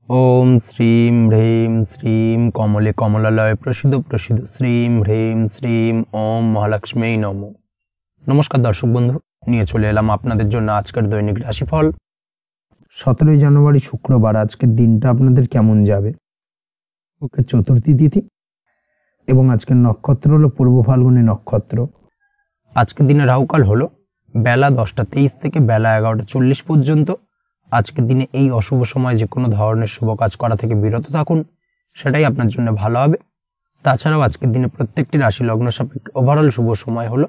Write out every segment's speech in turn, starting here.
ओम श्रीं ह्रीं श्रीं कमले कमलालय प्रसिद्ध प्रसिद्ध श्रीं ह्रीं श्रीं ओम महालक्ष्मी नमो। नमस्कार दर्शक बंधु, নিয়ে চলে এলাম আপনাদের জন্য আজকের দৈনিক রাশিফল। 17 জানুয়ারি শুক্রবার আজকের দিনটা আপনাদের কেমন যাবে। ওকে, চতুর্থী তিথি এবং আজকের নক্ষত্র হলো পূর্ব ফাল্গুনী নক্ষত্র। আজকের দিনে রাহুকাল হলো বেলা 10টা 23 থেকে বেলা 11টা 40 পর্যন্ত। আজকের দিনে এই অশুভ সময় যে কোনো ধরনের শুভ কাজ করা থেকে বিরত থাকুন, সেটাই আপনার জন্য ভালো হবে। তাছাড়াও আজকের দিনে প্রত্যেকটি রাশি লগ্ন সাপেক্ষে ওভারঅল শুভ সময় হলো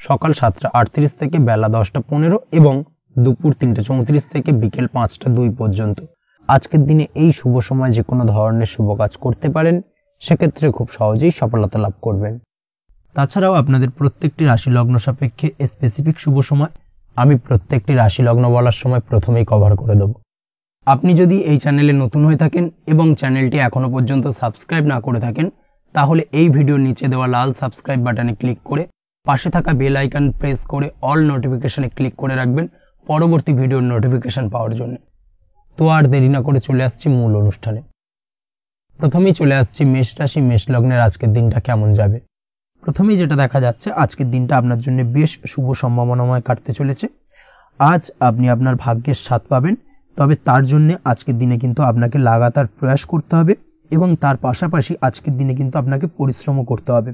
সকাল 7টা 38 থেকে বেলা 10টা 15 এবং দুপুর 3টা 34 থেকে বিকেল 5টা 2 পর্যন্ত। আজকের দিনে এই শুভ সময় যে কোনো ধরনের শুভ কাজ করতে পারেন, সেক্ষেত্রে খুব সহজেই সফলতা লাভ করবেন। তাছাড়াও আপনাদের প্রত্যেকটি রাশি লগ্ন সাপেক্ষে স্পেসিফিক শুভ সময় আমি প্রত্যেকটি রাশি লগ্ন বলার সময় প্রথমেই কভার করে দেব। আপনি যদি এই চ্যানেলে নতুন হয়ে থাকেন এবং চ্যানেলটি এখনো পর্যন্ত সাবস্ক্রাইব না করে থাকেন, তাহলে এই ভিডিওর নিচে দেওয়া লাল সাবস্ক্রাইব বাটনে ক্লিক করে পাশে থাকা বেল আইকন প্রেস করে অল নোটিফিকেশনে ক্লিক করে রাখবেন পরবর্তী ভিডিওর নোটিফিকেশন পাওয়ার জন্য। তো আর দেরি না করে চলে আসছি মূল অনুষ্ঠানে। প্রথমেই চলে আসছি মেষ রাশি মেষ লগ্নের আজকের দিনটা কেমন যাবে। প্রথমেই যেটা দেখা যাচ্ছে, আজকের দিনটা আপনার জন্য বেশ শুভ সম্ভাবনাময় কাটতে চলেছে। আজ আপনি আপনার ভাগ্যের স্বাদ পাবেন, তবে তার জন্য আজকের দিনে কিন্তু আপনাকে লাগাতার প্রয়াস করতে হবে এবং তার পাশাপাশি আজকের দিনে কিন্তু আপনাকে পরিশ্রমও করতে হবে।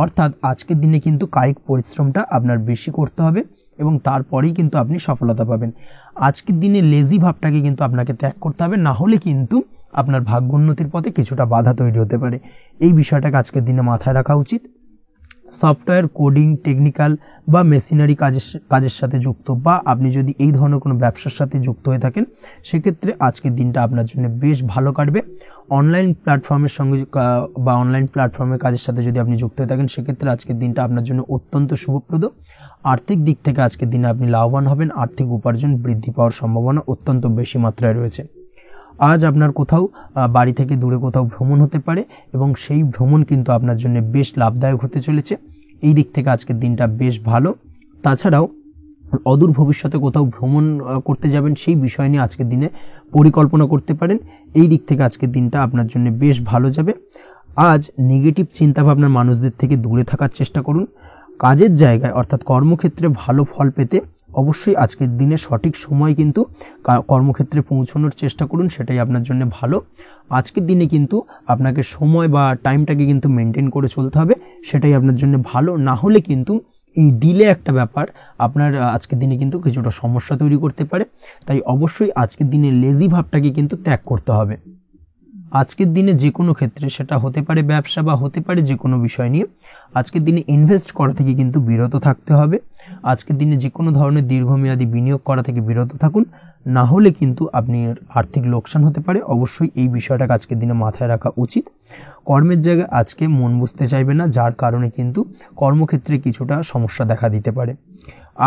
অর্থাৎ আজকের দিনে কিন্তু কায়িক পরিশ্রমটা আপনার বেশি করতে হবে এবং তারপরেই কিন্তু আপনি সফলতা পাবেন। আজকের দিনে লেজি ভাবটাকে কিন্তু আপনাকে ত্যাগ করতে হবে, না হলে কিন্তু আপনার ভাগ্যোন্নতির পথে কিছুটা বাধা তৈরি হতে পারে। এই বিষয়টাকে আজকের দিনে মাথায় রাখা উচিত। সফটওয়্যার কোডিং, টেকনিক্যাল বা মেশিনারি কাজের সাথে যুক্ত বা আপনি যদি এই ধরনের কোনো ব্যবসার সাথে যুক্ত হয়ে থাকেন, সেক্ষেত্রে আজকের দিনটা আপনার জন্য বেশ ভালো কাটবে। অনলাইন প্ল্যাটফর্মের সঙ্গে বা অনলাইন প্ল্যাটফর্মের কাজের সাথে যদি আপনি যুক্ত হয়ে থাকেন, সেক্ষেত্রে আজকের দিনটা আপনার জন্য অত্যন্ত শুভপ্রদ। আর্থিক দিক থেকে আজকের দিনে আপনি লাভবান হবেন, আর্থিক উপার্জন বৃদ্ধি পাওয়ার সম্ভাবনা অত্যন্ত বেশি মাত্রায় রয়েছে। আজ আপনার কোথাও বাড়ি থেকে দূরে কোথাও ভ্রমণ হতে পারে এবং সেই ভ্রমণ কিন্তু আপনার জন্য বেশ লাভদায়ক হতে চলেছে। এই দিক থেকে আজকের দিনটা বেশ ভালো। তাছাড়াও অদূর ভবিষ্যতে কোথাও ভ্রমণ করতে যাবেন, সেই বিষয় নিয়ে আজকের দিনে পরিকল্পনা করতে পারেন। এই দিক থেকে আজকের দিনটা আপনার জন্য বেশ ভালো যাবে। আজ নেগেটিভ চিন্তাভাবনার মানুষদের থেকে দূরে থাকার চেষ্টা করুন। কাজের জায়গায় অর্থাৎ কর্মক্ষেত্রে ভালো ফল পেতে অবশ্যই আজকের দিনে সঠিক সময় কিন্তু কর্মক্ষেত্রে পৌঁছানোর চেষ্টা করুন, সেটাই আপনার জন্য ভালো। আজকের দিনে কিন্তু আপনাকে সময় বা টাইমটাকে কিন্তু মেনটেন করে চলতে হবে, সেটাই আপনার জন্য ভালো। না হলে কিন্তু এই ডিলে একটা ব্যাপার আপনার আজকের দিনে কিন্তু কিছুটা সমস্যা তৈরি করতে পারে। তাই অবশ্যই আজকের দিনে লেজি ভাবটাকে কিন্তু ত্যাগ করতে হবে। আজকের দিনে যে কোনো ক্ষেত্রে, সেটা হতে পারে ব্যবসা বা হতে পারে যে কোনো বিষয় নিয়ে, আজকের দিনে ইনভেস্ট করা থেকে কিন্তু বিরত থাকতে হবে। আজকের দিনে যে কোনো ধরনের দীর্ঘমেয়াদী বিনিয়োগ করা থেকে বিরত থাকুন, না হলে কিন্তু আপনি আর্থিক লোকসান হতে পারে। অবশ্যই এই বিষয়টাকে আজকের দিনে মাথায় রাখা উচিত। কর্মের জায়গায় আজকে মন বুঝতে চাইবে না, যার কারণে কিন্তু কর্মক্ষেত্রে কিছুটা সমস্যা দেখা দিতে পারে।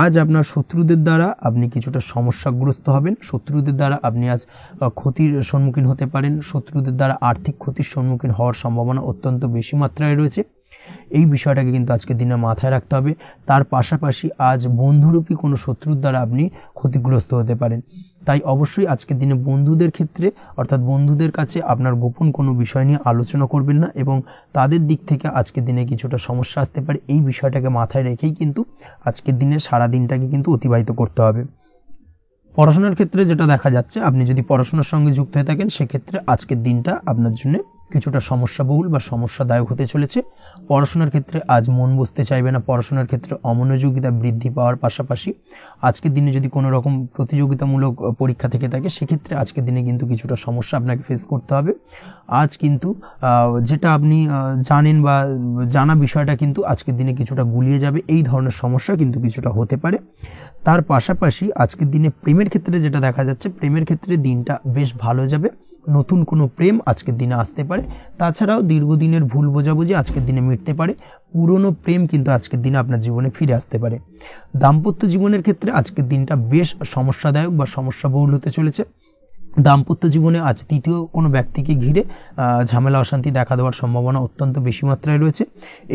আজ আপনার শত্রুদের দ্বারা আপনি কিছুটা সমস্যাগ্রস্ত হবেন। শত্রুদের দ্বারা আপনি আজ ক্ষতির সম্মুখীন হতে পারেন। শত্রুদের দ্বারা আর্থিক ক্ষতির সম্মুখীন হওয়ার সম্ভাবনা অত্যন্ত বেশি মাত্রায় রয়েছে। এই বিষয়টাকে কিন্তু আজকের দিনে মাথায় রাখতে হবে। তার পাশাপাশি আজ বন্ধুরূপী কোনো শত্রুর দ্বারা আপনি ক্ষতিগ্রস্ত হতে পারেন। তাই অবশ্যই আজকের দিনে বন্ধুদের ক্ষেত্রে অর্থাৎ বন্ধুদের কাছে আপনার গোপন কোনো বিষয় নিয়ে আলোচনা করবেন না এবং তাদের দিক থেকে আজকের দিনে কিছুটা সমস্যা আসতে পারে। এই বিষয়টাকে মাথায় রেখেই কিন্তু আজকের দিনে সারা দিনটাকে কিন্তু অতিবাহিত করতে হবে। পড়াশোনার ক্ষেত্রে যেটা দেখা যাচ্ছে, আপনি যদি পড়াশোনার সঙ্গে যুক্ত হয়ে থাকেন, সেক্ষেত্রে আজকের দিনটা আপনার জন্য কিছুটা সমস্যাবহুল বা সমস্যাদায়ক হতে চলেছে। পড়াশোনার ক্ষেত্রে আজ মন বসতে চাইবে না। পড়াশোনার ক্ষেত্রে অমনোযোগিতা বৃদ্ধি পাওয়ার পাশাপাশি আজকের দিনে যদি কোনো রকম প্রতিযোগিতামূলক পরীক্ষা থেকে থাকে, সেক্ষেত্রে আজকের দিনে কিন্তু কিছুটা সমস্যা আপনাকে ফেস করতে হবে। আজ কিন্তু যেটা আপনি জানেন বা জানা বিষয়টা কিন্তু আজকের দিনে কিছুটা গুলিয়ে যাবে। এই ধরনের সমস্যা কিন্তু কিছুটা হতে পারে। তার পাশাপাশি আজকের দিনে প্রেমের ক্ষেত্রে যেটা দেখা যাচ্ছে, প্রেমের ক্ষেত্রে দিনটা বেশ ভালো যাবে। নতুন কোনো প্রেম আজকের দিনে আসতে পারে। তাছাড়াও দীর্ঘদিনের ভুল বোঝাবুঝি আজকের দিনে মিটতে পারে। পুরনো প্রেম কিন্তু আজকের দিনে আপনার জীবনে ফিরে আসতে পারে। দাম্পত্য জীবনের ক্ষেত্রে আজকের দিনটা বেশ সমস্যাদায়ক বা সমস্যাবহুল হতে চলেছে। দাম্পত্য জীবনে আজ তৃতীয় কোনো ব্যক্তিকে ঘিরে ঝামেলা অশান্তি দেখা দেওয়ার সম্ভাবনা অত্যন্ত বেশি মাত্রায় রয়েছে।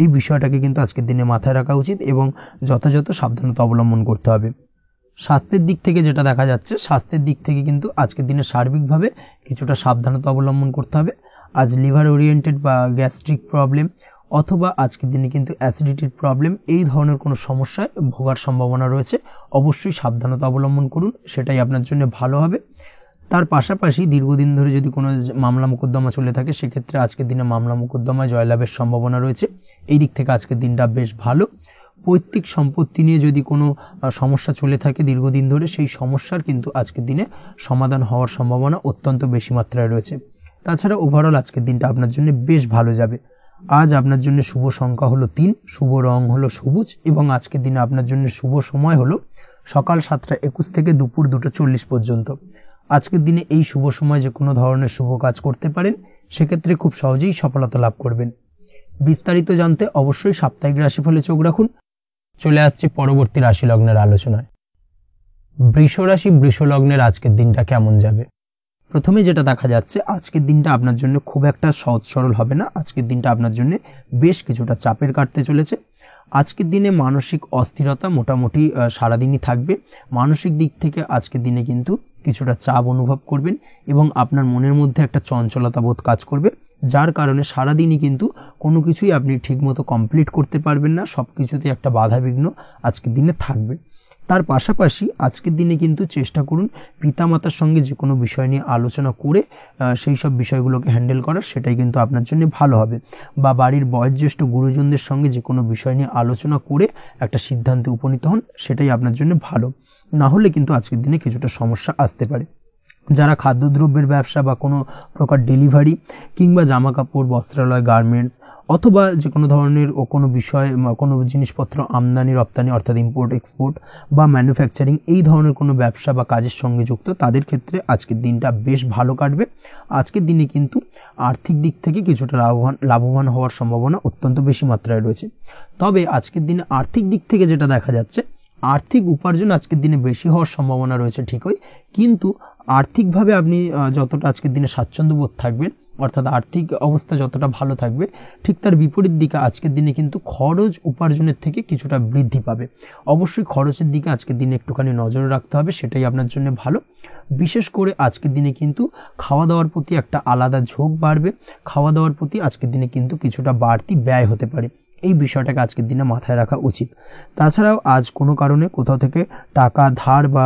এই বিষয়টাকে কিন্তু আজকের দিনে মাথায় রাখা উচিত এবং যথাযথ সাবধানতা অবলম্বন করতে হবে। স্বাস্থ্যের দিক থেকে যেটা দেখা যাচ্ছে, স্বাস্থ্যের দিক থেকে কিন্তু আজকের দিনে সার্বিকভাবে কিছুটা সাবধানতা অবলম্বন করতে হবে। আজ লিভার ওরিয়েন্টেড বা গ্যাস্ট্রিক প্রবলেম অথবা আজকের দিনে কিন্তু অ্যাসিডিটির প্রবলেম, এই ধরনের কোনো সমস্যায় ভোগার সম্ভাবনা রয়েছে। অবশ্যই সাবধানতা অবলম্বন করুন, সেটাই আপনার জন্য ভালো হবে। তার পাশাপাশি দীর্ঘদিন ধরে যদি কোনো মামলা মোকদ্দমা চলে থাকে, সেক্ষেত্রে আজকের দিনে মামলা মোকদ্দমায় জয়লাভের সম্ভাবনা রয়েছে। এই দিক থেকে আজকের দিনটা বেশ ভালো। পৈতৃক সম্পত্তি নিয়ে যদি কোনো সমস্যা চলে থাকে দীর্ঘদিন ধরে, সেই সমস্যার কিন্তু আজকের দিনে সমাধান হওয়ার সম্ভাবনা অত্যন্ত বেশি মাত্রায় রয়েছে। তাছাড়া ওভারঅল আজকের দিনটা আপনার জন্য বেশ ভালো যাবে। আজ আপনার জন্য শুভ সংখ্যা হলো 3, শুভ রং হলো সবুজ এবং আজকের দিনে আপনার জন্য শুভ সময় হলো সকাল 7:21 থেকে দুপুর 2:40 পর্যন্ত। আজকের দিনে এই শুভ সময় যে কোনো ধরনের শুভ কাজ করতে পারেন, সেক্ষেত্রে খুব সহজেই সফলতা লাভ করবেন। বিস্তারিত জানতে অবশ্যই সাপ্তাহিক রাশিফলে চোখ রাখুন। চলে আসছে পরবর্তী রাশি লগ্নের আলোচনায়। বৃষ রাশি, বৃষ লগ্নের আজকের দিনটা কেমন যাবে? প্রথমে যেটা দেখা যাচ্ছে, আজকের দিনটা আপনার জন্য খুব একটা সহজ সরল হবে না। আজকের দিনটা আপনার জন্য বেশ কিছুটা চাপের কাটতে চলেছে। আজকের দিনে মানসিক অস্থিরতা মোটামুটি সারাদিনই থাকবে। মানসিক দিক থেকে আজকের দিনে কিন্তু কিছুটা চাপ অনুভব করবেন এবং আপনার মনের মধ্যে একটা চঞ্চলতা বোধ কাজ করবে, যার কারণে সারাদিনই কিন্তু কোনো কিছুই আপনি ঠিকমতো কমপ্লিট করতে পারবেন না। সব কিছুতে একটা বাধা বিঘ্ন আজকের দিনে থাকবে। তার পাশাপাশি আজকের দিনে কিন্তু চেষ্টা করুন পিতামাতার সঙ্গে যে কোনো বিষয় নিয়ে আলোচনা করে সেই সব বিষয়গুলোকে হ্যান্ডেল করার, সেটাই কিন্তু আপনার জন্য ভালো হবে। বা বাড়ির বয়োজ্যেষ্ঠ গুরুজনদের সঙ্গে যে কোনো বিষয় নিয়ে আলোচনা করে একটা সিদ্ধান্তে উপনীত হন, সেটাই আপনার জন্য ভালো। না হলে কিন্তু আজকের দিনে কিছুটা সমস্যা আসতে পারে। যারা খাদ্যদ্রব্যের ব্যবসা বা কোনো প্রকার ডেলিভারি কিংবা জামা কাপড়, বস্ত্রালয়, গার্মেন্টস অথবা যে কোনো ধরনের কোনো বিষয়, কোনো জিনিসপত্র আমদানি রপ্তানি অর্থাৎ ইম্পোর্ট এক্সপোর্ট বা ম্যানুফ্যাকচারিং, এই ধরনের কোনো ব্যবসা বা কাজের সঙ্গে যুক্ত, তাদের ক্ষেত্রে আজকের দিনটা বেশ ভালো কাটবে। আজকের দিনে কিন্তু আর্থিক দিক থেকে কিছুটা লাভবান হওয়ার সম্ভাবনা অত্যন্ত বেশি মাত্রায় রয়েছে। তবে আজকের দিনে আর্থিক দিক থেকে যেটা দেখা যাচ্ছে, আর্থিক উপার্জন আজকের দিনে বেশি হওয়ার সম্ভাবনা রয়েছে ঠিকই, কিন্তু আর্থিকভাবে আপনি যতটা আজকের দিনে স্বাচ্ছন্দ্য বোধ থাকবেন, অর্থাৎ আর্থিক অবস্থা যতটা ভালো থাকবে, ঠিক তার বিপরীত দিকে আজকের দিনে কিন্তু খরচ উপার্জনের থেকে কিছুটা বৃদ্ধি পাবে। অবশ্যই খরচের দিকে আজকের দিনে একটুখানি নজর রাখতে হবে, সেটাই আপনার জন্য ভালো। বিশেষ করে আজকের দিনে কিন্তু খাওয়া দাওয়ার প্রতি একটা আলাদা ঝোঁক বাড়বে। খাওয়া দাওয়ার প্রতি আজকের দিনে কিন্তু কিছুটা বাড়তি ব্যয় হতে পারে। এই বিষয়টাকে আজকের দিনে মাথায় রাখা উচিত। তাছাড়াও আজ কোনো কারণে কোথাও থেকে টাকা ধার বা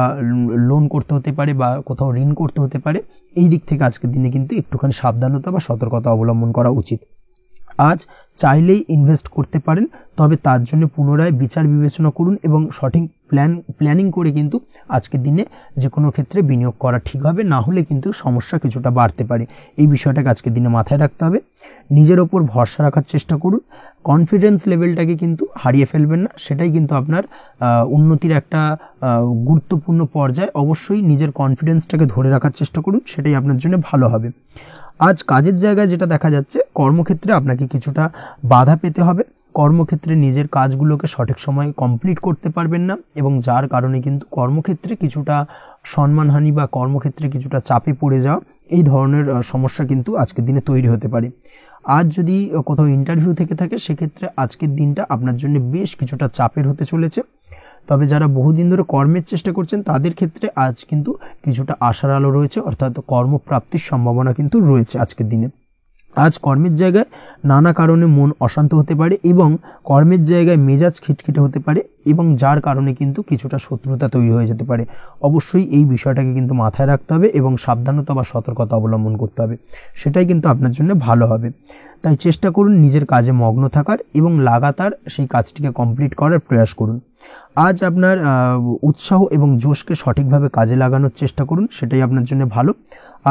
লোন করতে হতে পারে বা কোথাও ঋণ করতে হতে পারে। এই দিক থেকে আজকের দিনে কিন্তু একটুখানি সাবধানতা বা সতর্কতা অবলম্বন করা উচিত। আজ চাইলেই ইনভেস্ট করতে পারেন, তবে তার জন্য পুনরায় বিচার বিবেচনা করুন এবং সঠিক প্ল্যানিং করে কিন্তু আজকের দিনে যে কোনো ক্ষেত্রে বিনিয়োগ করা ঠিক হবে। না হলে কিন্তু সমস্যা কিছুটা বাড়তে পারে। এই বিষয়টাকে আজকের দিনে মাথায় রাখতে হবে। নিজের ওপর ভরসা রাখার চেষ্টা করুন। কনফিডেন্স লেভেলটাকে কিন্তু হারিয়ে ফেলবেন না, সেটাই কিন্তু আপনার উন্নতির একটা গুরুত্বপূর্ণ পর্যায়। অবশ্যই নিজের কনফিডেন্সটাকে ধরে রাখার চেষ্টা করুন, সেটাই আপনার জন্য ভালো হবে। আজ কাজের জায়গায় যেটা দেখা যাচ্ছে, কর্মক্ষেত্রে আপনাকে কিছুটা বাধা পেতে হবে। কর্মক্ষেত্রে নিজের কাজগুলোকে সঠিক সময়ে কমপ্লিট করতে পারবেন না এবং যার কারণে কিন্তু কর্মক্ষেত্রে কিছুটা সম্মানহানি বা কর্মক্ষেত্রে কিছুটা চাপে পড়ে যাওয়া, এই ধরনের সমস্যা কিন্তু আজকের দিনে তৈরি হতে পারে। আজ যদি কোথাও ইন্টারভিউ থেকে থাকে, সেক্ষেত্রে আজকের দিনটা আপনার জন্য বেশ কিছুটা চাপের হতে চলেছে। তবে যারা বহুদিন ধরে কর্মের চেষ্টা করছেন, তাদের ক্ষেত্রে আজ কিন্তু কিছুটা আশার আলো রয়েছে, অর্থাৎ কর্মপ্রাপ্তির সম্ভাবনা কিন্তু রয়েছে আজকের দিনে। আজ কর্মের জায়গায় নানা কারণে মন অশান্ত হতে পারে এবং কর্মের জায়গায় মেজাজ খিটখিটে হতে পারে এবং যার কারণে কিন্তু কিছুটা শত্রুতা তৈরি হয়ে যেতে পারে। অবশ্যই এই বিষয়টাকে কিন্তু মাথায় রাখতে হবে এবং সাবধানতা বা সতর্কতা অবলম্বন করতে হবে, সেটাই কিন্তু আপনার জন্য ভালো হবে। তাই চেষ্টা করুন নিজের কাজে মগ্ন থাকার এবং লাগাতার সেই কাজটিকে কমপ্লিট করার প্রয়াস করুন। আজ আপনার উৎসাহ এবং জোশকে সঠিকভাবে কাজে লাগানোর চেষ্টা করুন, সেটাই আপনার জন্য ভালো।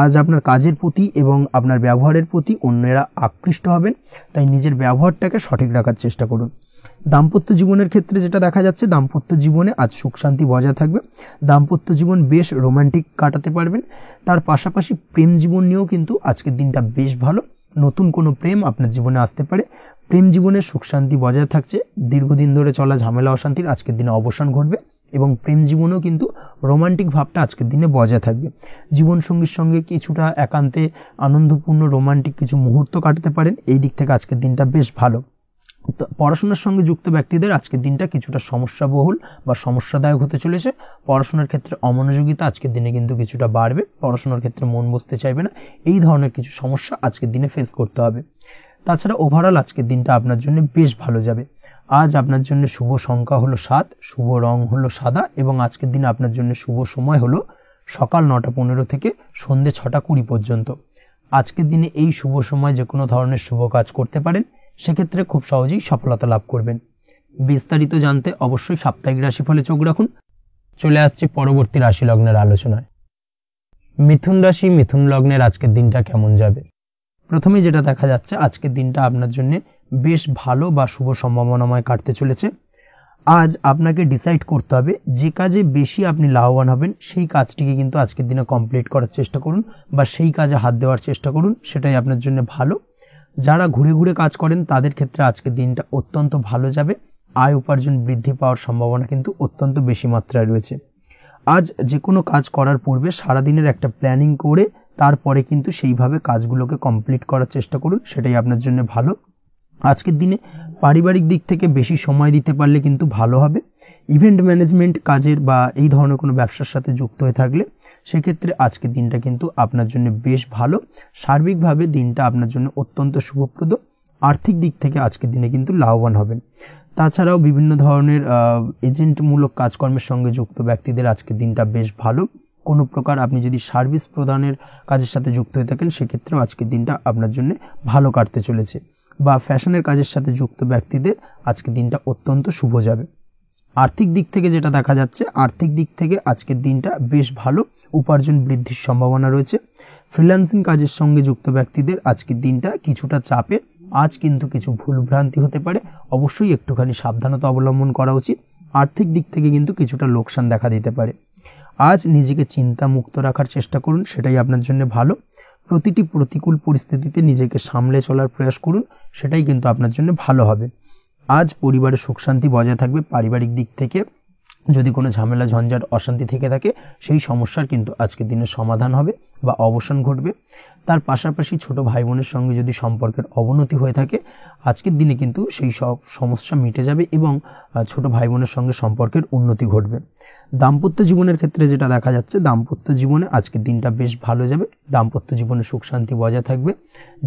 আজ আপনার কাজের প্রতি এবং আপনার ব্যবহারের প্রতি অন্যেরা আকৃষ্ট হবেন, তাই নিজের ব্যবহারটাকে সঠিক রাখার চেষ্টা করুন। দাম্পত্য জীবনের ক্ষেত্রে যেটা দেখা যাচ্ছে, দাম্পত্য জীবনে আজ সুখ শান্তি বজায় থাকবে। দাম্পত্য জীবন বেশ রোমান্টিক কাটাতে পারবেন। তার পাশাপাশি প্রেম জীবন নিয়েও কিন্তু আজকের দিনটা বেশ ভালো। নতুন কোনো প্রেম আপনার জীবনে আসতে পারে। প্রেম জীবনে সুখ শান্তি বজায় থাকছে। দীর্ঘদিন ধরে চলা ঝামেলা অশান্তির আজকের দিনে অবসান ঘটবে এবং প্রেম জীবনেও কিন্তু রোমান্টিক ভাবটা আজকের দিনে বজায় থাকবে। জীবনসঙ্গীর সঙ্গে কিছুটা একান্তে আনন্দপূর্ণ রোমান্টিক কিছু মুহূর্ত কাটাতে পারেন। এই দিক থেকে আজকের দিনটা বেশ ভালো। তো পড়াশোনার সঙ্গে যুক্ত ব্যক্তিদের আজকের দিনটা কিছুটা সমস্যাবহুল বা সমস্যাদায়ক হতে চলেছে। পড়াশোনার ক্ষেত্রে অমনোযোগিতা আজকের দিনে কিন্তু কিছুটা বাড়বে, পড়াশোনার ক্ষেত্রে মন বসতে চাইবে না, এই ধরনের কিছু সমস্যা আজকের দিনে ফেস করতে হবে। তাছাড়া ওভারঅল আজকের দিনটা আপনার জন্য বেশ ভালো যাবে। আজ আপনার জন্য শুভ সংখ্যা হলো 7, শুভ রং হলো সাদা এবং আজকের দিনে আপনার জন্য শুভ সময় হলো সকাল 9:15 থেকে সন্ধ্যে 6:20 পর্যন্ত। আজকের দিনে এই শুভ সময় যে কোনো ধরনের শুভ কাজ করতে পারেন, সেক্ষেত্রে খুব সহজেই সফলতা লাভ করবেন। বিস্তারিত জানতে অবশ্যই সাপ্তাহিক রাশিফলে চোখ রাখুন। চলে আসছে পরবর্তী রাশি লগ্নের আলোচনায়। মিথুন রাশি, মিথুন লগ্নের আজকের দিনটা কেমন যাবে? প্রথমে যেটা দেখা যাচ্ছে, আজকের দিনটা আপনার জন্য বেশ ভালো বা শুভ সম্ভাবনাময় কাটতে চলেছে। আজ আপনাকে ডিসাইড করতে হবে যে কাজে বেশি আপনি লাভবান হবেন সেই কাজটিকে কিন্তু আজকের দিনে কমপ্লিট করার চেষ্টা করুন বা সেই কাজে হাত দেওয়ার চেষ্টা করুন, সেটাই আপনার জন্য ভালো। যারা ঘুরে ঘুরে কাজ করেন তাদের ক্ষেত্রে আজকের দিনটা অত্যন্ত ভালো যাবে। আয় উপার্জন বৃদ্ধি পাওয়ার সম্ভাবনা কিন্তু অত্যন্ত বেশি মাত্রায় রয়েছে। আজ যে কোনো কাজ করার পূর্বে সারাদিনের একটা প্ল্যানিং করে তারপরে কিন্তু সেইভাবে কাজগুলোকে কমপ্লিট করার চেষ্টা করুন, সেটাই আপনার জন্য ভালো। আজকের দিনে পারিবারিক দিক থেকে বেশি সময় দিতে পারলে কিন্তু ভালো হবে। ইভেন্ট ম্যানেজমেন্ট কাজের বা এই ধরনের কোনো ব্যবসার সাথে যুক্ত হয়ে থাকলে সেক্ষেত্রে আজকের দিনটা কিন্তু আপনার জন্য বেশ ভালো। সার্বিকভাবে দিনটা আপনার জন্য অত্যন্ত শুভপ্রদ। আর্থিক দিক থেকে আজকের দিনে কিন্তু লাভবান হবেন। তাছাড়াও বিভিন্ন ধরনের এজেন্টমূলক কাজকর্মের সঙ্গে যুক্ত ব্যক্তিদের আজকের দিনটা বেশ ভালো। কোনো প্রকার আপনি যদি সার্ভিস প্রদানের কাজের সাথে যুক্ত হয়ে থাকেন, সেক্ষেত্রেও আজকের দিনটা আপনার জন্য ভালো কাটতে চলেছে। বা ফ্যাশনের কাজের সাথে যুক্ত ব্যক্তিদের আজকের দিনটা অত্যন্ত শুভ যাবে। আর্থিক দিক থেকে যেটা দেখা যাচ্ছে, আর্থিক দিক থেকে আজকের দিনটা বেশ ভালো, উপার্জন বৃদ্ধির সম্ভাবনা রয়েছে। ফ্রিল্যান্সিং কাজের সঙ্গে যুক্ত ব্যক্তিদের আজকের দিনটা কিছুটা চাপের। আজ কিন্তু কিছু ভুলভ্রান্তি হতে পারে, অবশ্যই একটুখানি সাবধানতা অবলম্বন করা উচিত। আর্থিক দিক থেকে কিন্তু কিছুটা লোকসান দেখা দিতে পারে। আজ নিজেকে চিন্তা মুক্ত রাখার চেষ্টা করুন, সেটাই আপনার জন্য ভালো। প্রতিটি প্রতিকূল পরিস্থিতিতে নিজেকে সামলে চলার প্রয়াস করুন, সেটাই কিন্তু আপনার জন্য ভালো হবে। আজ পরিবারে সুখ শান্তি বজায় থাকবে। পারিবারিক দিক থেকে যদি কোনো ঝামেলা ঝঞ্ঝাট অশান্তি থেকে থাকে, সেই সমস্যার কিন্তু আজকের দিনে সমাধান হবে বা অবসান ঘটবে। তার পাশাপাশি ছোট ভাই বোনের সঙ্গে যদি সম্পর্কের অবনতি হয়ে থাকে, আজকের দিনে কিন্তু সেই সব সমস্যা মিটে যাবে এবং ছোট ভাই বোনের সঙ্গে সম্পর্কের উন্নতি ঘটবে। দাম্পত্য জীবনের ক্ষেত্রে যেটা দেখা যাচ্ছে, দাম্পত্য জীবনে আজকের দিনটা বেশ ভালো যাবে। দাম্পত্য জীবনে সুখ শান্তি বজায় থাকবে।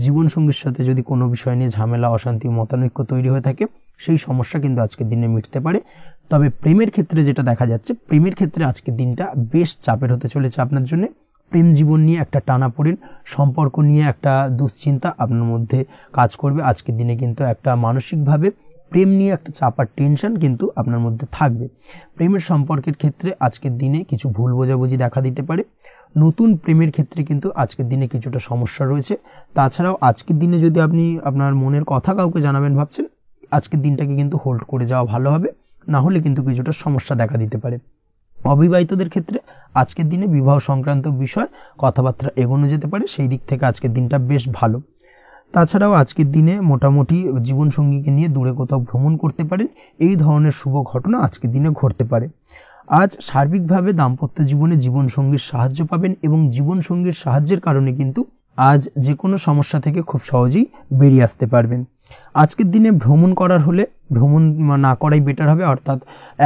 জীবন সঙ্গীর সাথে যদি কোনো বিষয় নিয়ে ঝামেলা অশান্তি মতানৈক্য তৈরি হয়ে থাকে, সেই সমস্যা কিন্তু আজকের দিনে মিটতে পারে। তবে প্রেমের ক্ষেত্রে যেটা দেখা যাচ্ছে, প্রেমের ক্ষেত্রে আজকের দিনটা বেশ চাপের হতে চলেছে আপনার জন্য। প্রেম জীবন নিয়ে একটা টানাপোড়েন, সম্পর্ক নিয়ে একটা দুশ্চিন্তা আপনার মধ্যে কাজ করবে। আজকের দিনে কিন্তু একটা মানসিকভাবে প্রেম নিয়ে একটা চাপার টেনশন কিন্তু আপনার মধ্যে থাকবে। প্রেমের সম্পর্কের ক্ষেত্রে আজকের দিনে কিছু ভুল বোঝাবুঝি দেখা দিতে পারে। নতুন প্রেমের ক্ষেত্রে কিন্তু আজকের দিনে কিছুটা সমস্যা রয়েছে। তাছাড়াও আজকের দিনে যদি আপনি আপনার মনের কথা কাউকে জানাবেন ভাবছেন, আজকের দিনটাকে কিন্তু হোল্ড করে যাওয়া ভালো হবে, না হলে কিন্তু কিছুটা সমস্যা দেখা দিতে পারে। অবিবাহিতদের ক্ষেত্রে আজকের দিনে বিবাহ সংক্রান্ত বিষয় কথাবার্তা এগোনো যেতে পারে, সেই দিক থেকে আজকের দিনটা বেশ ভালো। তাছাড়াও আজকের দিনে মোটামুটি জীবনসঙ্গীকে নিয়ে দূরে কোথাও ভ্রমণ করতে পারেন, এই ধরনের শুভ ঘটনা আজকের দিনে ঘটতে পারে। আজ সার্বিকভাবে দাম্পত্য জীবনে জীবনসঙ্গীর সাহায্য পাবেন এবং জীবনসঙ্গীর সাহায্যের কারণে কিন্তু আজ যে কোনো সমস্যা থেকে খুব সহজেই বেরিয়ে আসতে পারবেন। আজকের দিনে ভ্রমণ করার হলে ভ্রমণ না করাই বেটার হবে, অর্থাৎ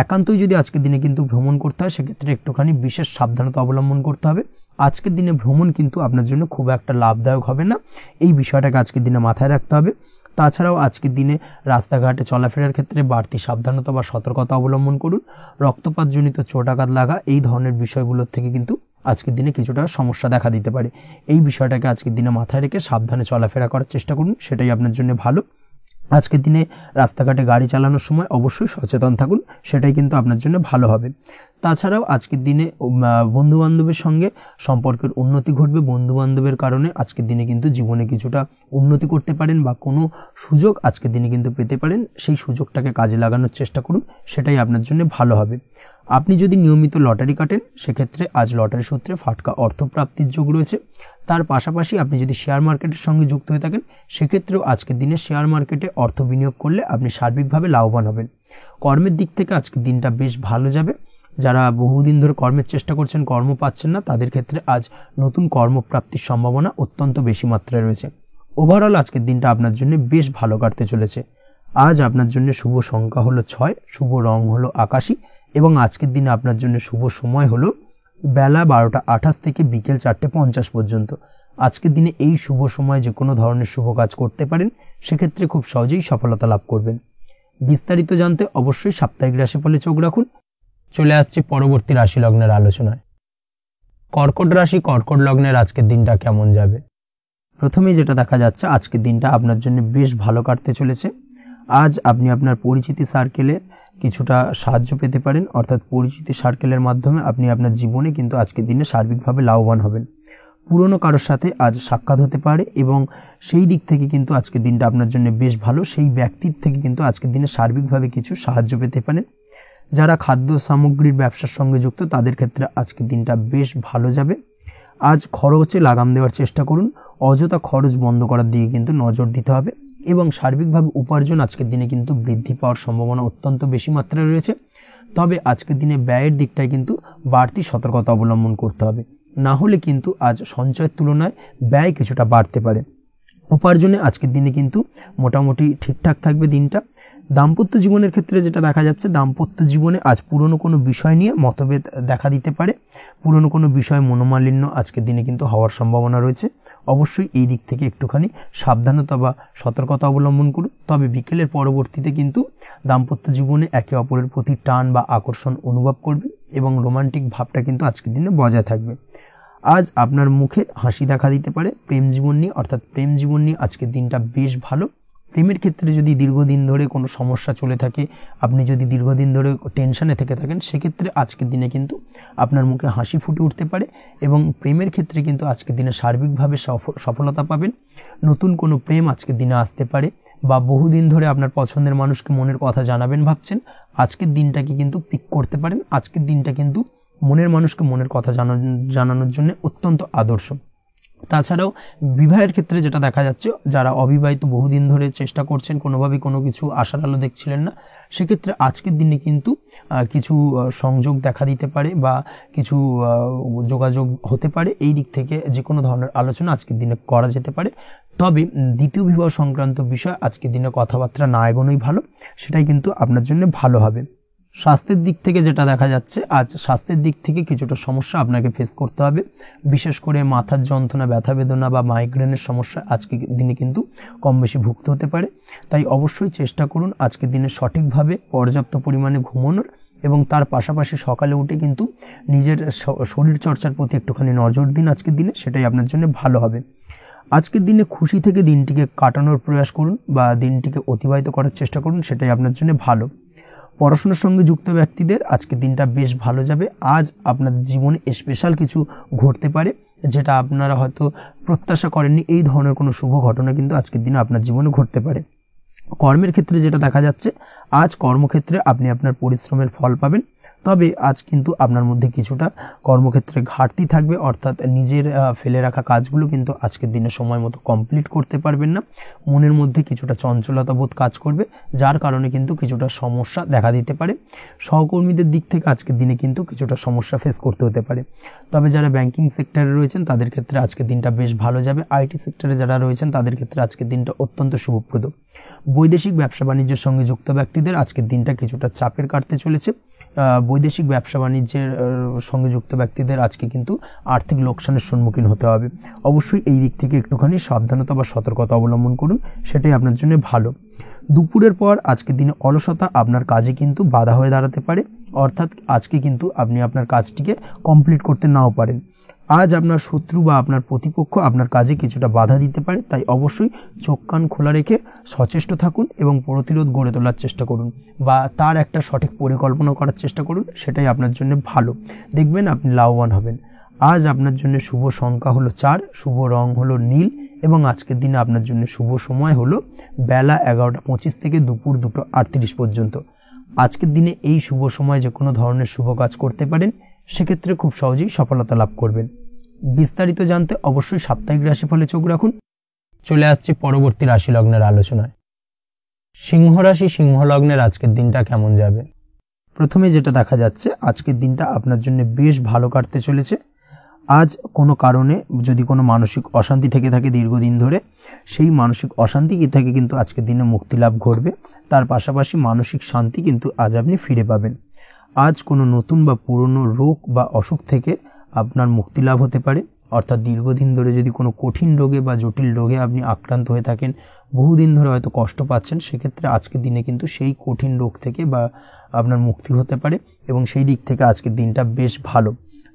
একান্তই যদি আজকের দিনে কিন্তু ভ্রমণ করতে হয়, সেক্ষেত্রে একটুখানি বিশেষ সাবধানতা অবলম্বন করতে হবে। আজকের দিনে ভ্রমণ কিন্তু আপনার জন্য খুব একটা লাভদায়ক হবে না, এই বিষয়টাকে আজকের দিনে মাথায় রাখতে হবে। তাছাড়াও আজকের দিনে রাস্তাঘাটে চলাফেরার ক্ষেত্রে বাড়তি সাবধানতা বা সতর্কতা অবলম্বন করুন। রক্তপাতজনিত চোটাঘাত লাগা এই ধরনের বিষয়গুলোর থেকে কিন্তু আজকের দিনে কিছুটা সমস্যা দেখা দিতে পারে। এই বিষয়টাকে আজকের দিনে মাথায় রেখে সাবধানে চলাফেরা করার চেষ্টা করুন, সেটাই আপনার জন্য ভালো। আজকের দিনে রাস্তাঘাটে গাড়ি চালানোর সময় অবশ্যই সচেতন থাকুন, সেটাই কিন্তু আপনার জন্য ভালো হবে। তাছাড়াও আজকের দিনে বন্ধু বান্ধবের সঙ্গে সম্পর্কের উন্নতি ঘটবে। বন্ধু বান্ধবের কারণে আজকের দিনে কিন্তু জীবনে কিছুটা উন্নতি করতে পারেন বা কোনো সুযোগ আজকের দিনে কিন্তু পেতে পারেন, সেই সুযোগটাকে কাজে লাগানোর চেষ্টা করুন, সেটাই আপনার জন্য ভালো হবে। আপনি যদি নিয়মিত লটারি কাটেন, সেক্ষেত্রে আজ লটারি সূত্রে ফাটকা অর্থপ্রাপ্তির যোগ রয়েছে। তার পাশাপাশি আপনি যদি শেয়ার মার্কেটের সঙ্গে যুক্ত হয়ে থাকেন, সেক্ষেত্রেও আজকের দিনে শেয়ার মার্কেটে অর্থ বিনিয়োগ করলে আপনি সার্বিকভাবে লাভবান হবেন। কর্মের দিক থেকে আজকের দিনটা বেশ ভালো যাবে। যারা বহুদিন ধরে কর্মের চেষ্টা করছেন, কর্ম পাচ্ছেন না, তাদের ক্ষেত্রে আজ নতুন কর্মপ্রাপ্তির সম্ভাবনা অত্যন্ত বেশি মাত্রায় রয়েছে। ওভারঅল আজকের দিনটা আপনার জন্য বেশ ভালো কাটতে চলেছে। আজ আপনার জন্য শুভ সংখ্যা হলো 6, শুভ রং হলো আকাশী এবং আজকের দিনে আপনার জন্য শুভ সময় হলো বেলা 12:28 থেকে বিকেল 4:50 পর্যন্ত। আজকের দিনে এই শুভ সময় যে কোনো ধরনের শুভ কাজ করতে পারেন, সেক্ষেত্রে খুব সহজেই সফলতা লাভ করবেন। বিস্তারিত জানতে অবশ্যই সাপ্তাহিক রাশিফলে চোখ রাখুন। চলে আসছি পরবর্তী রাশি লগ্নের আলোচনায়। কর্কট রাশি, কর্কট লগ্নের আজকের দিনটা কেমন যাবে? প্রথমেই যেটা দেখা যাচ্ছে, আজকের দিনটা আপনার জন্য বেশ ভালো কাটতে চলেছে। আজ আপনি আপনার পরিচিতি সার্কেলে কিছুটা সাহায্য পেতে পারেন, অর্থাৎ পরিচিতি সার্কেলের মাধ্যমে আপনি আপনার জীবনে কিন্তু আজকের দিনে সার্বিকভাবে লাভবান হবেন। পুরনো কারোর সাথে আজ সাক্ষাৎ হতে পারে এবং সেই দিক থেকে কিন্তু আজকের দিনটা আপনার জন্য বেশ ভালো। সেই ব্যক্তির থেকে কিন্তু আজকের দিনে সার্বিকভাবে কিছু সাহায্য পেতে পারেন। যারা খাদ্য সামগ্রীর ব্যবসার সঙ্গে যুক্ত, তাদের ক্ষেত্রে আজকের দিনটা বেশ ভালো যাবে। আজ খরচে লাগাম দেওয়ার চেষ্টা করুন, অযথা খরচ বন্ধ করার দিকে কিন্তু নজর দিতে হবে এবং সার্বিকভাবে উপার্জন আজকের দিনে কিন্তু বৃদ্ধি পাওয়ার সম্ভাবনা অত্যন্ত বেশি মাত্রায় রয়েছে। তবে আজকের দিনে ব্যয়ের দিকটায় কিন্তু বাড়তি সতর্কতা অবলম্বন করতে হবে, না হলে কিন্তু আজ সঞ্চয়ের তুলনায় ব্যয় কিছুটা বাড়তে পারে। উপার্জনে আজকের দিনে কিন্তু মোটামুটি ঠিকঠাক থাকবে দিনটা। দাম্পত্য জীবনের ক্ষেত্রে যেটা দেখা যাচ্ছে, দাম্পত্য জীবনে আজ পুরনো কোনো বিষয় নিয়ে মতভেদ দেখা দিতে পারে। পুরনো কোনো বিষয় মনোমালিন্য আজকের দিনে কিন্তু হওয়ার সম্ভাবনা রয়েছে। অবশ্যই এই দিক থেকে একটুখানি সাবধানতা বা সতর্কতা অবলম্বন করুন। তবে বিকেলের পরবর্তীতে কিন্তু দাম্পত্য জীবনে একে অপরের প্রতি টান বা আকর্ষণ অনুভব করবে এবং রোমান্টিক ভাবটা কিন্তু আজকের দিনে বজায় থাকবে। আজ আপনার মুখে হাসি দেখা দিতে পারে। প্রেম জীবন নিয়ে, অর্থাৎ প্রেম জীবন নিয়ে আজকের দিনটা বেশ ভালো। প্রেমের ক্ষেত্রে যদি দীর্ঘদিন ধরে কোনো সমস্যা চলে থাকে, আপনি যদি দীর্ঘদিন ধরে টেনশনে থেকে থাকেন, সেক্ষেত্রে আজকের দিনে কিন্তু আপনার মুখে হাসি ফুটে উঠতে পারে এবং প্রেমের ক্ষেত্রে কিন্তু আজকের দিনে সার্বিকভাবে সফলতা পাবেন। নতুন কোনো প্রেম আজকের দিনে আসতে পারে বা বহুদিন ধরে আপনার পছন্দের মানুষকে মনের কথা জানাবেন ভাবছেন, আজকের দিনটাকে কিন্তু পিক করতে পারেন। আজকের দিনটা কিন্তু মনের মানুষকে মনের কথা জানানোর জন্য অত্যন্ত আদর্শ। তাছাড়াও বিবাহের ক্ষেত্রে যেটা দেখা যাচ্ছে, যারা অবিবাহিত বহুদিন ধরে চেষ্টা করছেন, কোনোভাবেই কোনো কিছু আশার আলো দেখছিলেন না, সেক্ষেত্রে আজকের দিনে কিন্তু কিছু সংযোগ দেখা দিতে পারে বা কিছু যোগাযোগ হতে পারে। এই দিক থেকে যে কোনো ধরনের আলোচনা আজকের দিনে করা যেতে পারে। তবে দ্বিতীয় বিবাহ সংক্রান্ত বিষয় আজকের দিনে কথাবার্তা না এগোনোই ভালো, সেটাই কিন্তু আপনার জন্য ভালো হবে। স্বাস্থ্যের দিক থেকে যেটা দেখা যাচ্ছে, আজ স্বাস্থ্যের দিক থেকে কিছুটা সমস্যা আপনাকে ফেস করতে হবে। বিশেষ করে মাথার যন্ত্রণা, ব্যথা বেদনা বা মাইগ্রেনের সমস্যা আজকের দিনে কিন্তু কম বেশি ভুগতে হতে পারে। তাই অবশ্যই চেষ্টা করুন আজকের দিনে সঠিকভাবে পর্যাপ্ত পরিমাণে ঘুমানোর এবং তার পাশাপাশি সকালে উঠে কিন্তু নিজের শরীর চর্চার প্রতি একটুখানি নজর দিন আজকের দিনে, সেটাই আপনার জন্য ভালো হবে। আজকের দিনে খুশি থেকে দিনটিকে কাটানোর প্রয়াস করুন বা দিনটিকে অতিবাহিত করার চেষ্টা করুন, সেটাই আপনার জন্য ভালো। পড়াশোনার সঙ্গে যুক্ত ব্যক্তিদের আজকের দিনটা বেশ ভালো যাবে। আজ আপনাদের জীবনে স্পেশাল কিছু ঘটতে পারে, যেটা আপনারা হয়তো প্রত্যাশা করেননি। এই ধরনের কোনো শুভ ঘটনা কিন্তু আজকের দিনে আপনার জীবনে ঘটতে পারে। কর্মের ক্ষেত্রে যেটা দেখা যাচ্ছে, আজ কর্মক্ষেত্রে আপনি আপনার পরিশ্রমের ফল পাবেন। তবে আজ কিন্তু আপনার মধ্যে কিছুটা কর্মক্ষেত্রে ঘাটতি থাকবে, অর্থাৎ নিজের ফেলে রাখা কাজগুলো কিন্তু আজকের দিনে সময় মতো কমপ্লিট করতে পারবেন না। মনের মধ্যে কিছুটা চঞ্চলতা বোধ কাজ করবে, যার কারণে কিন্তু কিছুটা সমস্যা দেখা দিতে পারে। সহকর্মীদের দিক থেকে আজকের দিনে কিন্তু কিছুটা সমস্যা ফেস করতে হতে পারে। তবে যারা ব্যাংকিং সেক্টরে রয়েছেন, তাদের ক্ষেত্রে আজকের দিনটা বেশ ভালো যাবে। আইটি সেক্টরে যারা রয়েছেন, তাদের ক্ষেত্রে আজকের দিনটা অত্যন্ত শুভপ্রদ। বৈদেশিক ব্যবসা বাণিজ্যের সঙ্গে যুক্ত ব্যক্তিদের আজকের দিনটা কিছুটা চাপের কাটতে চলেছে। বৈদেশিক ব্যবসা বাণিজ্যের সঙ্গে যুক্ত ব্যক্তিদের আজকে কিন্তু আর্থিক লোকসানের সম্মুখীন হতে হবে। অবশ্যই এই দিক থেকে একটুখানি সাবধানতা বা সতর্কতা অবলম্বন করুন, সেটাই আপনার জন্য ভালো। দুপুরের পর আজকের দিনে অলসতা আপনার কাজে কিন্তু বাধা হয়ে দাঁড়াতে পারে, অর্থাৎ আজকে কিন্তু আপনি আপনার কাজটিকে কমপ্লিট করতে নাও পারেন। আজ আপনার শত্রু বা আপনার প্রতিপক্ষ আপনার কাজে কিছুটা বাধা দিতে পারে, তাই অবশ্যই চোখ কান খোলা রেখে সচেষ্ট থাকুন এবং প্রতিরোধ গড়ে তোলার চেষ্টা করুন বা তার একটা সঠিক পরিকল্পনা করার চেষ্টা করুন, সেটাই আপনার জন্য ভালো। দেখবেন আপনি লাভবান হবেন। আজ আপনার জন্য শুভ সংখ্যা হলো 4, শুভ রং হলো নীল এবং আজকের দিনে আপনার জন্য শুভ সময় হলো বেলা 11:25 থেকে দুপুর 2:38 পর্যন্ত। আজকের দিনে এই শুভ সময় যে কোনো ধরনের শুভ কাজ করতে পারেন, সেক্ষেত্রে খুব সহজেই সফলতা লাভ করবেন। বিস্তারিত জানতে অবশ্যই সাপ্তাহিক রাশিফলে চোখ রাখুন। চলে আসছি পরবর্তী রাশি লগ্নের আলোচনায়। সিংহ রাশি, সিংহ লগ্নের আজকের দিনটা কেমন যাবে? প্রথমে যেটা দেখা যাচ্ছে, আজকের দিনটা আপনার জন্য বেশ ভালো কাটতে চলেছে। আজ কোনো কারণে যদি কোনো মানসিক অশান্তি থেকে থাকে দীর্ঘদিন ধরে, সেই মানসিক অশান্তি থেকে কিন্তু আজকের দিনে মুক্তি লাভ ঘটবে। তার পাশাপাশি মানসিক শান্তি কিন্তু আজ আপনি ফিরে পাবেন। আজ কোনো নতুন বা পুরনো রোগ বা অসুখ থেকে আপনার মুক্তি লাভ হতে পারে, অর্থাৎ দীর্ঘদিন ধরে যদি কোনো কঠিন রোগে বা জটিল রোগে আপনি আক্রান্ত হয়ে থাকেন, বহুদিন ধরে হয়তো কষ্ট পাচ্ছেন, সেক্ষেত্রে আজকের দিনে কিন্তু সেই কঠিন রোগ থেকে বা আপনার মুক্তি হতে পারে এবং সেই দিক থেকে আজকের দিনটা বেশ ভালো।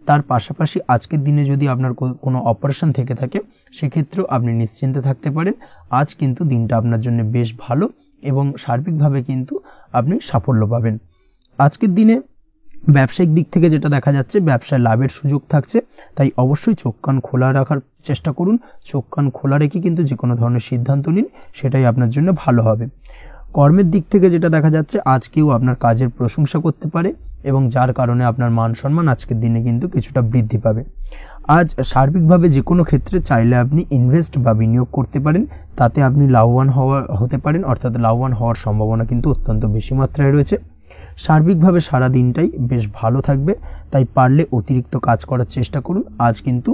তার পাশাপাশি আজকের দিনে যদি আপনার কোনো অপারেশন থেকে থাকে, সেক্ষেত্রেও আপনি নিশ্চিন্তে থাকতে পারেন। আজ কিন্তু দিনটা আপনার জন্য বেশ ভালো এবং সার্বিকভাবে কিন্তু আপনি সাফল্য পাবেন। আজকের দিনে ব্যবসায়িক দিক থেকে যেটা দেখা যাচ্ছে, ব্যবসায় লাভের সুযোগ থাকছে, তাই অবশ্যই চোখ কান খোলা রাখার চেষ্টা করুন। চোখ কান খোলা রেখে কিন্তু যে কোনো ধরনের সিদ্ধান্ত নিন, সেটাই আপনার জন্য ভালো হবে। কর্মের দিক থেকে যেটা দেখা যাচ্ছে, আজ কেউ আপনার কাজের প্রশংসা করতে পারে এবং যার কারণে আপনার মান সম্মান আজকের দিনে কিন্তু কিছুটা বৃদ্ধি পাবে। আজ সার্বিকভাবে যে কোনো ক্ষেত্রে চাইলে আপনি ইনভেস্ট বা বিনিয়োগ করতে পারেন, তাতে আপনি লাভবান হতে পারেন, অর্থাৎ লাভবান হওয়ার সম্ভাবনা কিন্তু অত্যন্ত বেশি মাত্রায় রয়েছে। সার্বিকভাবে সারা দিনটাই বেশ ভালো থাকবে, তাই পারলে অতিরিক্ত কাজ করার চেষ্টা করুন। আজ কিন্তু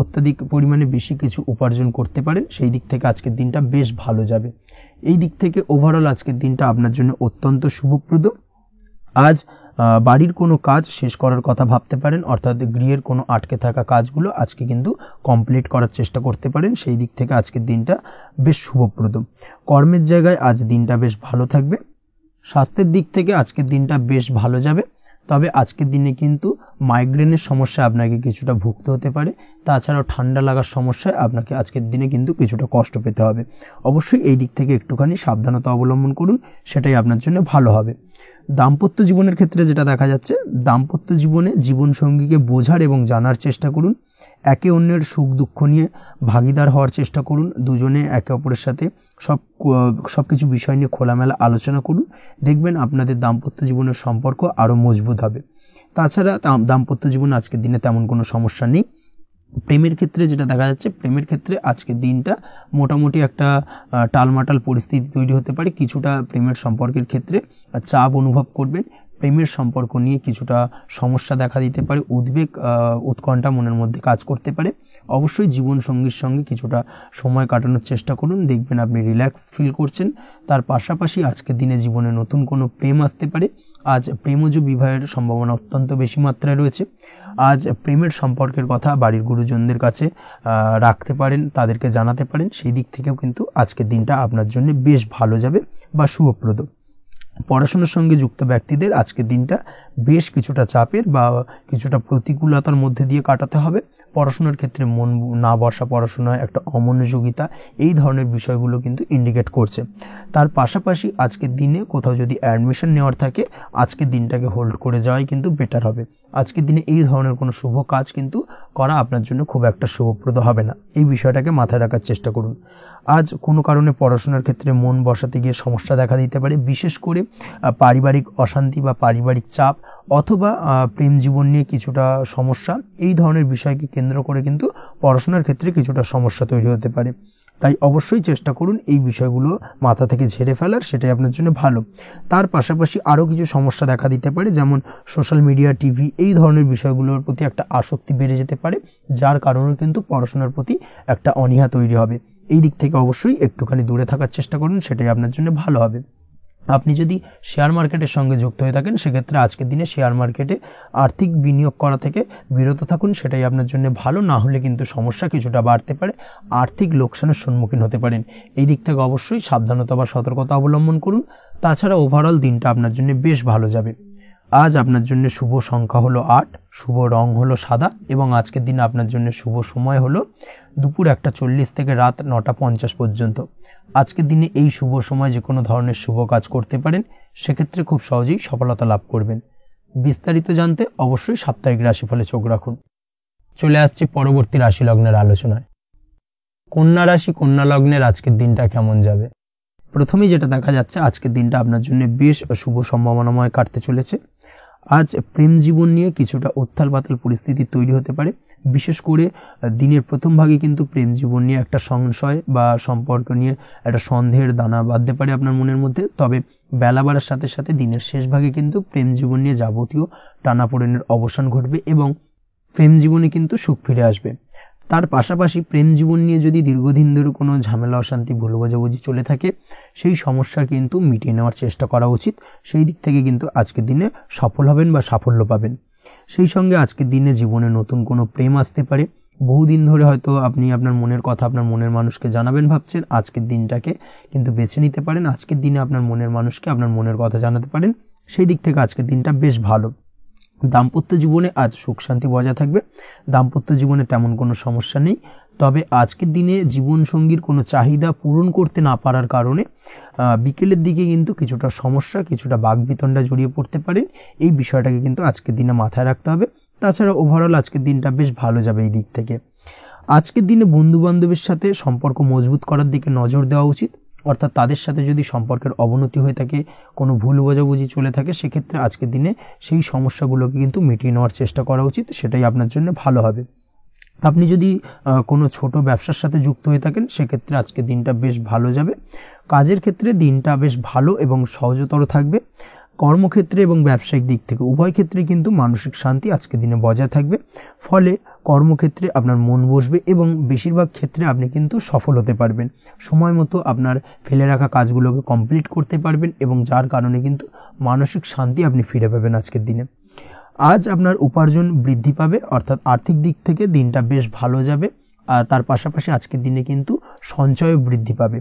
অত্যাধিক পরিমাণে বেশি কিছু উপার্জন করতে পারেন, সেই দিক থেকে আজকের দিনটা বেশ ভালো যাবে। এই দিক থেকে ওভারঅল আজকের দিনটা আপনার জন্য অত্যন্ত শুভপ্রদ। আজ বাড়ির কোনো কাজ শেষ করার কথা ভাবতে পারেন, অর্থাৎ গৃহের কোনো আটকে থাকা কাজগুলো আজকে কিন্তু কমপ্লিট করার চেষ্টা করতে পারেন, সেই দিক থেকে আজকের দিনটা বেশ শুভপ্রদ। কর্মের জায়গায় আজ দিনটা বেশ ভালো থাকবে। স্বাস্থ্যের দিক থেকে আজকের দিনটা বেশ ভালো যাবে, তবে আজকের দিনে কিন্তু মাইগ্রেনের সমস্যা আপনাকে কিছুটা ভুগতে হতে পারে। তাছাড়াও ঠান্ডা লাগার সমস্যায় আপনাকে আজকের দিনে কিন্তু কিছুটা কষ্ট পেতে হবে। অবশ্যই এই দিক থেকে একটুখানি সাবধানতা অবলম্বন করুন, সেটাই আপনার জন্য ভালো হবে। দাম্পত্য জীবনের ক্ষেত্রে যেটা দেখা যাচ্ছে, দাম্পত্য জীবনে জীবনসঙ্গীকে বোঝার এবং জানার চেষ্টা করুন। একে অন্যের সুখ দুঃখ নিয়ে ভাগিদার হওয়ার চেষ্টা করুন। দুজনে একে অপরের সাথে সবকিছু বিষয় নিয়ে খোলামেলা আলোচনা করুন। দেখবেন আপনাদের দাম্পত্য জীবনের সম্পর্ক আরো মজবুত হবে। তাছাড়া দাম্পত্য জীবন আজকের দিনে তেমন কোনো সমস্যা নেই। প্রেমের ক্ষেত্রে যেটা দেখা যাচ্ছে, প্রেমের ক্ষেত্রে আজকের দিনটা মোটামুটি একটা টালমাটাল পরিস্থিতি তৈরি হতে পারে। কিছুটা প্রেমের সম্পর্কের ক্ষেত্রে চাপ অনুভব করবেন, প্রেমের সম্পর্ক নিয়ে কিছুটা সমস্যা দেখা দিতে পারে, উদ্বেগ উৎকণ্ঠা মনের মধ্যে কাজ করতে পারে। অবশ্যই জীবন সঙ্গীর সঙ্গে কিছুটা সময় কাটানোর চেষ্টা করুন, দেখবেন আপনি রিল্যাক্স ফিল করছেন। তার পাশাপাশি আজকের দিনে জীবনে নতুন কোনো প্রেম আসতে পারে। আজ প্রেমজ বিবাহের সম্ভাবনা অত্যন্ত বেশি মাত্রায় রয়েছে। আজ প্রেমের সম্পর্কের কথা বাড়ির গুরুজনদের কাছে রাখতে পারেন, তাদেরকে জানাতে পারেন, সেই দিক থেকেও কিন্তু আজকের দিনটা আপনার জন্য বেশ ভালো যাবে বা শুভপ্রদ। পড়াশোনার সঙ্গে যুক্ত ব্যক্তিদের আজকের দিনটা বেশ কিছুটা চাপের বা কিছুটা প্রতিকূলতার মধ্যে দিয়ে কাটাতে হবে। পড়াশোনার ক্ষেত্রে মন না বসা, পড়াশোনায় একটা অমনোযোগিতা, এই ধরনের বিষয়গুলো কিন্তু ইন্ডিকেট করছে। তার পাশাপাশি আজকের দিনে কোথাও যদি অ্যাডমিশন নেওয়ার থাকে, আজকের দিনটাকে হোল্ড করে যাওয়াই কিন্তু বেটার হবে। আজকের দিনে এই ধরনের কোনো শুভ কাজ কিন্তু করা আপনার জন্য খুব একটা শুভপ্রদ হবে না, এই বিষয়টাকে মাথায় রাখার চেষ্টা করুন। আজ কোনো কারণে পড়াশোনার ক্ষেত্রে মন বসাতে গিয়ে সমস্যা দেখা দিতে পারে, বিশেষ করে পারিবারিক অশান্তি বা পারিবারিক চাপ অথবা প্রেম জীবন নিয়ে কিছুটা সমস্যা, এই ধরনের বিষয়কে কেন্দ্র করে কিন্তু পড়াশোনার ক্ষেত্রে কিছুটা সমস্যা তৈরি হতে পারে। তাই অবশ্যই চেষ্টা করুন এই বিষয়গুলো মাথা থেকে ঝেড়ে ফেলার, সেটাই আপনার জন্য ভালো। তার পাশাপাশি আরও কিছু সমস্যা দেখা দিতে পারে, যেমন সোশ্যাল মিডিয়া, টিভি, এই ধরনের বিষয়গুলোর প্রতি একটা আসক্তি বেড়ে যেতে পারে, যার কারণে কিন্তু পড়াশোনার প্রতি একটা অনীহা তৈরি হবে। এই দিক থেকে অবশ্যই একটুখানি দূরে থাকার চেষ্টা করুন, সেটাই আপনার জন্য ভালো হবে। আপনি যদি শেয়ার মার্কেটের সঙ্গে যুক্ত হয়ে থাকেন, সেক্ষেত্রে আজকের দিনে শেয়ার মার্কেটে আর্থিক বিনিয়োগ করা থেকে বিরত থাকুন, সেটাই আপনার জন্য ভালো। না হলে কিন্তু সমস্যা কিছুটা বাড়তে পারে, আর্থিক লোকসানের সম্মুখীন হতে পারেন। এই দিক থেকে অবশ্যই সাবধানতা বা সতর্কতা অবলম্বন করুন। তাছাড়া ওভারঅল দিনটা আপনার জন্য বেশ ভালো যাবে। আজ আপনার জন্য শুভ সংখ্যা হলো 8, শুভ রং হলো সাদা এবং আজকের দিনে আপনার জন্য শুভ সময় হলো দুপুর 1:40 থেকে রাত 9:50 পর্যন্ত। আজকের দিনে এই শুভ সময় যে কোনো ধরনের শুভ কাজ করতে পারেন, সেক্ষেত্রে খুব সহজেই সফলতা লাভ করবেন। বিস্তারিত জানতে অবশ্যই সাপ্তাহিক রাশিফলে চোখ রাখুন। চলে আসছে পরবর্তী রাশি লগ্নের আলোচনায়। কন্যা রাশি, কন্যা লগ্নের আজকের দিনটা কেমন যাবে? প্রথমেই যেটা দেখা যাচ্ছে, আজকের দিনটা আপনার জন্য বেশ শুভ সম্ভাবনাময় কাটতে চলেছে। আজ প্রেম জীবন নিয়ে কিছুটা উত্থাল পাতাল পরিস্থিতি তৈরি হতে পারে, বিশেষ করে দিনের প্রথম ভাগে কিন্তু প্রেম জীবন নিয়ে একটা সংশয় বা সম্পর্ক নিয়ে একটা সন্দেহের দানা বাঁধতে পারে আপনার মনের মধ্যে। তবে বেলা বাড়ার সাথে সাথে দিনের শেষ ভাগে কিন্তু প্রেম জীবন নিয়ে যাবতীয় টানাপোড়েনের অবসান ঘটবে এবং প্রেম জীবনে কিন্তু সুখ ফিরে আসবে। তার পাশাপাশি প্রেম জীবন নিয়ে যদি দীর্ঘদিন ধরে কোনো ঝামেলা অশান্তি ভুল বোঝাবুঝি চলে থাকে, সেই সমস্যা কিন্তু মিটিয়ে নেওয়ার চেষ্টা করা উচিত। সেই দিক থেকে কিন্তু আজকের দিনে সফল হবেন বা সাফল্য পাবেন। সেই সঙ্গে আজকের দিনে জীবনে নতুন কোনো প্রেম আসতে পারে। বহুদিন ধরে হয়তো আপনি আপনার মনের কথা আপনার মনের মানুষকে জানাবেন ভাবছেন, আজকের দিনটাকে কিন্তু বেছে নিতে পারেন। আজকের দিনে আপনার মনের মানুষকে আপনার মনের কথা জানাতে পারেন। সেই দিক থেকে আজকের দিনটা বেশ ভালো। দাম্পত্য জীবনে আজ সুখ শান্তি বজায় থাকবে। দাম্পত্য জীবনে তেমন কোনো সমস্যা নেই। তবে আজকের দিনে জীবনসঙ্গীর কোনো চাহিদা পূরণ করতে না পারার কারণে বিকেলের দিকে কিন্তু কিছুটা সমস্যা, কিছুটা বাকবিতণ্ডা জড়িয়ে পড়তে পারেন। এই বিষয়টাকে কিন্তু আজকের দিনে মাথায় রাখতে হবে। তাছাড়া ওভারঅল আজকের দিনটা বেশ ভালো যাবে এই দিক থেকে। আজকের দিনে বন্ধু বান্ধবের সাথে সম্পর্ক মজবুত করার দিকে নজর দেওয়া উচিত। অর্থাৎ তাদের সাথে যদি সম্পর্কের অবনতি হয়ে থাকে, কোনো ভুল বোঝাবুঝি চলে থাকে, সেক্ষেত্রে আজকের দিনে সেই সমস্যাগুলোকে কিন্তু মিটিয়ে নেওয়ার চেষ্টা করা উচিত। সেটাই আপনার জন্য ভালো হবে। আপনি যদি কোনো ছোট ব্যবসার সাথে যুক্ত হয়ে থাকেন, সেক্ষেত্রে আজকের দিনটা বেশ ভালো যাবে। কাজের ক্ষেত্রে দিনটা বেশ ভালো এবং সহজতর থাকবে। কর্মক্ষেত্রে এবং ব্যবসায়িক দিক থেকে উভয় ক্ষেত্রে কিন্তু মানসিক শান্তি আজকের দিনে বজায় থাকবে। ফলে কর্মক্ষেত্রে আপনার মন বসবে এবং বেশিরভাগ ক্ষেত্রে আপনি কিন্তু সফল হতে পারবেন। সময় মতো আপনার ফেলে রাখা কাজগুলোকে কমপ্লিট করতে পারবেন এবং যার কারণে কিন্তু মানসিক শান্তি আপনি ফিরে পাবেন আজকের দিনে। আজ আপনার উপার্জন বৃদ্ধি পাবে, অর্থাৎ আর্থিক দিক থেকে দিনটা বেশ ভালো যাবে। আর তার পাশাপাশি আজকের দিনে কিন্তু সঞ্চয় বৃদ্ধি পাবে।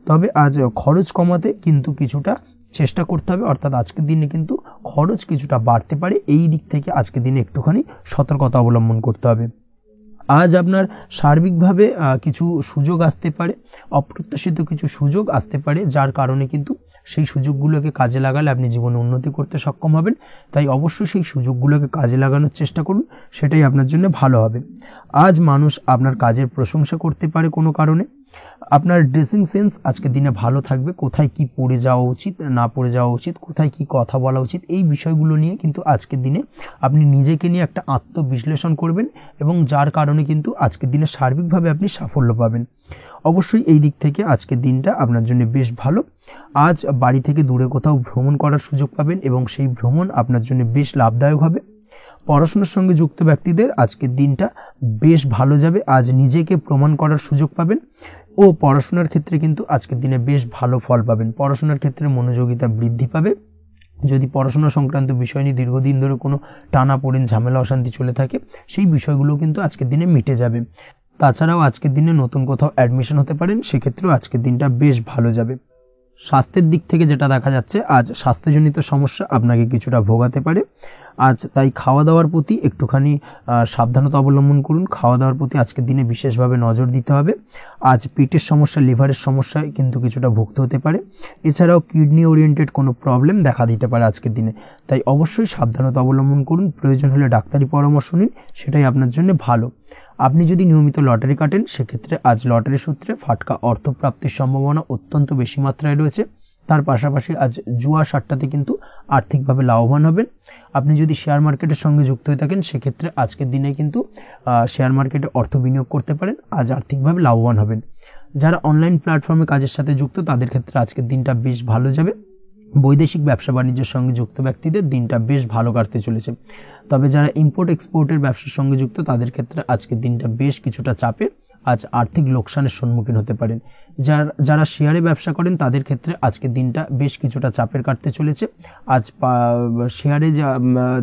তবে আজ খরচ কমাতে কিন্তু কিছুটা চেষ্টা করতে হবে, অর্থাৎ আজকের দিনে কিন্তু খরচ কিছুটা বাড়তে পারে। এই দিক থেকে আজকের দিনে একটুখানি সতর্কতা অবলম্বন করতে হবে। আজ আপনার সার্বিকভাবে কিছু সুযোগ আসতে পারে, অপ্রত্যাশিত কিছু সুযোগ আসতে পারে, যার কারণে কিন্তু সেই সুযোগগুলোকে কাজে লাগালে আপনি জীবনে উন্নতি করতে সক্ষম হবেন। তাই অবশ্যই সেই সুযোগগুলোকে কাজে লাগানোর চেষ্টা করুন, সেটাই আপনার জন্য ভালো হবে। আজ মানুষ আপনার কাজের প্রশংসা করতে পারে কোনো কারণে। আপনার ড্রেসিং সেন্স আজকের দিনে ভালো থাকবে। কোথায় কি পরে যাওয়া উচিত, না পরে যাওয়া উচিত, কোথায় কি কথা বলা উচিত, এই বিষয়গুলো নিয়ে কিন্তু আজকের দিনে আপনি নিজেকে নিয়ে একটা আত্মবিশ্লেষণ করবেন এবং যার কারণে কিন্তু আজকের দিনে সার্বিকভাবে আপনি সাফল্য পাবেন। অবশ্যই এই দিক থেকে আজকের দিনটা আপনার জন্য বেশ ভালো। আজ বাড়ি থেকে দূরে কোথাও ভ্রমণ করার সুযোগ পাবেন এবং সেই ভ্রমণ আপনার জন্য বেশ লাভদায়ক হবে। পড়াশোনার সঙ্গে যুক্ত ব্যক্তিদের আজকের দিনটা বেশ ভালো যাবে। আজ নিজেকে প্রমাণ করার সুযোগ পাবেন ও পড়াশোনার ক্ষেত্রে কিন্তু আজকের দিনে বেশ ভালো ফল পাবেন। পড়াশোনার ক্ষেত্রে মনোযোগিতা বৃদ্ধি পাবে। যদি পড়াশোনা সংক্রান্ত বিষয় নিয়ে দীর্ঘদিন ধরে কোনো টানাপোড়েন ঝামেলা অশান্তি চলে থাকে, সেই বিষয়গুলো কিন্তু আজকের দিনে মিটে যাবে। তাছাড়াও আজকের দিনে নতুন কোথাও অ্যাডমিশন হতে পারেন, সেক্ষেত্রেও আজকের দিনটা বেশ ভালো যাবে। স্বাস্থ্যের দিক থেকে যেটা দেখা যাচ্ছে, আজ স্বাস্থ্যজনিত সমস্যা আপনাকে কিছুটা ভোগাতে পারে। আজ তাই খাওয়া দাওয়ার প্রতি একটুখানি সাবধানতা অবলম্বন করুন। খাওয়া দাওয়ার প্রতি আজকের দিনে বিশেষভাবে নজর দিতে হবে। আজ পেটের সমস্যা, লিভারের সমস্যায় কিন্তু কিছুটা ভুগতে হতে পারে। এছাড়াও কিডনি ওরিয়েন্টেড কোনো প্রবলেম দেখা দিতে পারে আজকের দিনে। তাই অবশ্যই সাবধানতা অবলম্বন করুন। প্রয়োজন হলে ডাক্তারি পরামর্শ নিন, সেটাই আপনার জন্য ভালো। আপনি যদি নিয়মিত লটারি কাটেন, সেক্ষেত্রে আজ লটারি সূত্রে ফাটকা অর্থপ্রাপ্তির সম্ভাবনা অত্যন্ত বেশি মাত্রায় রয়েছে। তার পাশাপাশি আজ জুয়া সাট্টাতে কিন্তু আর্থিকভাবে লাভবান হবেন। আপনি যদি শেয়ার মার্কেটের সঙ্গে যুক্ত হয়ে থাকেন, সেক্ষেত্রে আজকের দিনে কিন্তু শেয়ার মার্কেটে অর্থ বিনিয়োগ করতে পারেন। আজ আর্থিকভাবে লাভবান হবেন। যারা অনলাইন প্ল্যাটফর্মে কাজের সাথে যুক্ত, তাদের ক্ষেত্রে আজকের দিনটা বেশ ভালো যাবে। বৈদেশিক ব্যবসা বাণিজ্যের সঙ্গে যুক্ত ব্যক্তিদের দিনটা বেশ ভালো কাটতে চলেছে। তবে যারা ইম্পোর্ট এক্সপোর্টের ব্যবসার সঙ্গে যুক্ত, তাদের ক্ষেত্রে আজকের দিনটা বেশ কিছুটা চাপের। আজ আর্থিক লোকসানের সম্মুখীন হতে পারেন। যারা শেয়ারে ব্যবসা করেন, তাদের ক্ষেত্রে আজকের দিনটা বেশ কিছুটা চাপের কাটতে চলেছে। আজ শেয়ারে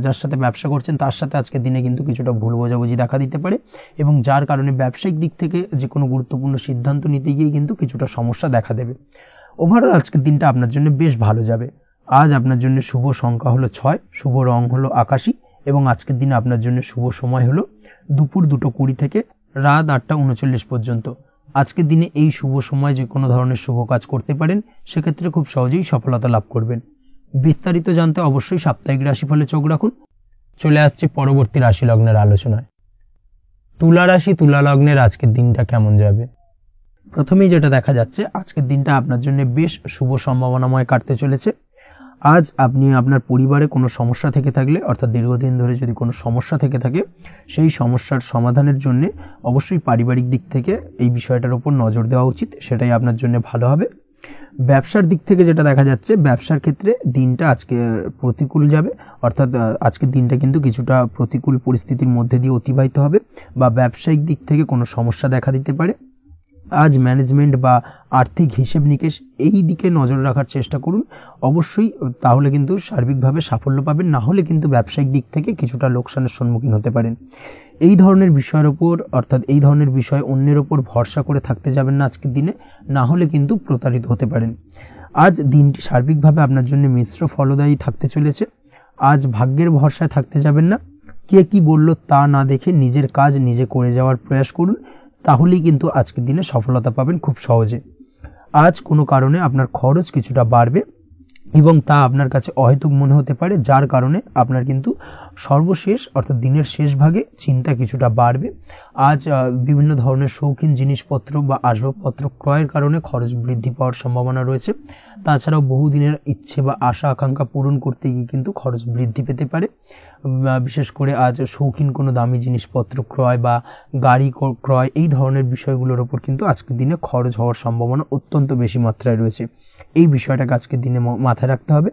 যার সাথে ব্যবসা করছেন, তার সাথে আজকের দিনে কিন্তু কিছুটা ভুল বোঝাবুঝি দেখা দিতে পারে এবং যার কারণে ব্যবসায়িক দিক থেকে যে কোনো গুরুত্বপূর্ণ সিদ্ধান্ত নিতে গিয়ে কিন্তু কিছুটা সমস্যা দেখা দেবে। ওভারঅল আজকের দিনটা আপনার জন্য বেশ ভালো যাবে। আজ আপনার জন্য শুভ সংখ্যা হলো 6, শুভ রং হলো আকাশী এবং আজকের দিনে আপনার জন্য শুভ সময় হলো দুপুর 2:20 থেকে রাত 8:39 পর্যন্ত। আজকের দিনে এই শুভ সময় যে কোনো ধরনের শুভ কাজ করতে পারেন, সেক্ষেত্রে খুব সহজেই সফলতা লাভ করবেন। বিস্তারিত জানতে অবশ্যই সাপ্তাহিক রাশিফলে চোখ রাখুন। চলে আসছে পরবর্তী রাশি লগ্নের আলোচনায়। তুলা রাশি, তুলা লগ্নের আজকের দিনটা কেমন যাবে? প্রথমেই যেটা দেখা যাচ্ছে, আজকের দিনটা আপনার জন্য বেশ শুভ সম্ভাবনাময় কাটতে চলেছে। আজ আপনি আপনার পরিবারে কোনো সমস্যা থেকে থাকলে, অর্থাৎ দীর্ঘদিন ধরে যদি কোনো সমস্যা থেকে থাকে, সেই সমস্যার সমাধানের জন্য অবশ্যই পারিবারিক দিক থেকে এই বিষয়টার উপর নজর দেওয়া উচিত। সেটাই আপনার জন্য ভালো হবে। ব্যবসার দিক থেকে যেটা দেখা যাচ্ছে, ব্যবসার ক্ষেত্রে দিনটা আজকে প্রতিকূল যাবে, অর্থাৎ আজকের দিনটা কিন্তু কিছুটা প্রতিকূল পরিস্থিতির মধ্যে দিয়ে অতিবাহিত হবে বা ব্যবসায়িক দিক থেকে কোনো সমস্যা দেখা দিতে পারে। আজ ম্যানেজমেন্ট বা আর্থিক হিসেব নিকেশ এই দিকে নজর রাখার চেষ্টা করুন অবশ্যই, তাহলে কিন্তু সার্বিকভাবে সাফল্য পাবেন। না হলে কিন্তু ব্যবসায়িক দিক থেকে কিছুটা লোকসানের সম্মুখীন হতে পারেন। এই ধরনের বিষয়ের ওপর, অর্থাৎ এই ধরনের বিষয় অন্যের ওপর ভরসা করে থাকতে যাবেন না আজকের দিনে, না হলে কিন্তু প্রতারিত হতে পারেন। আজ দিনটি সার্বিকভাবে আপনার জন্য মিশ্র ফলদায়ী থাকতে চলেছে। আজ ভাগ্যের ভরসায় থাকতে যাবেন না। কে কি বলল তা না দেখে নিজের কাজ নিজে করে যাওয়ার প্রয়াস করুন, তাহলেই কিন্তু আজকের দিনে সফলতা পাবেন খুব সহজে। আজ কোনো কারণে আপনার খরচ কিছুটা বাড়বে এবং তা আপনার কাছে অহেতুক মনে হতে পারে, যার কারণে আপনার কিন্তু সর্বশেষ অর্থাৎ দিনের শেষ ভাগে চিন্তা কিছুটা বাড়বে। আজ বিভিন্ন ধরনের শৌখিন জিনিসপত্র বা আসবাবপত্র ক্রয়ের কারণে খরচ বৃদ্ধি পাওয়ার সম্ভাবনা রয়েছে। তাছাড়াও বহুদিনের ইচ্ছে বা আশা আকাঙ্ক্ষা পূরণ করতে গিয়ে কিন্তু খরচ বৃদ্ধি পেতে পারে। বিশেষ করে আজ শৌখিন কোনো দামি জিনিসপত্র ক্রয় বা গাড়ি ক্রয় এই ধরনের বিষয়গুলোর ওপর কিন্তু আজকের দিনে খরচ হওয়ার সম্ভাবনা অত্যন্ত বেশি মাত্রায় রয়েছে। এই বিষয়টাকে আজকের দিনে মাথায় রাখতে হবে।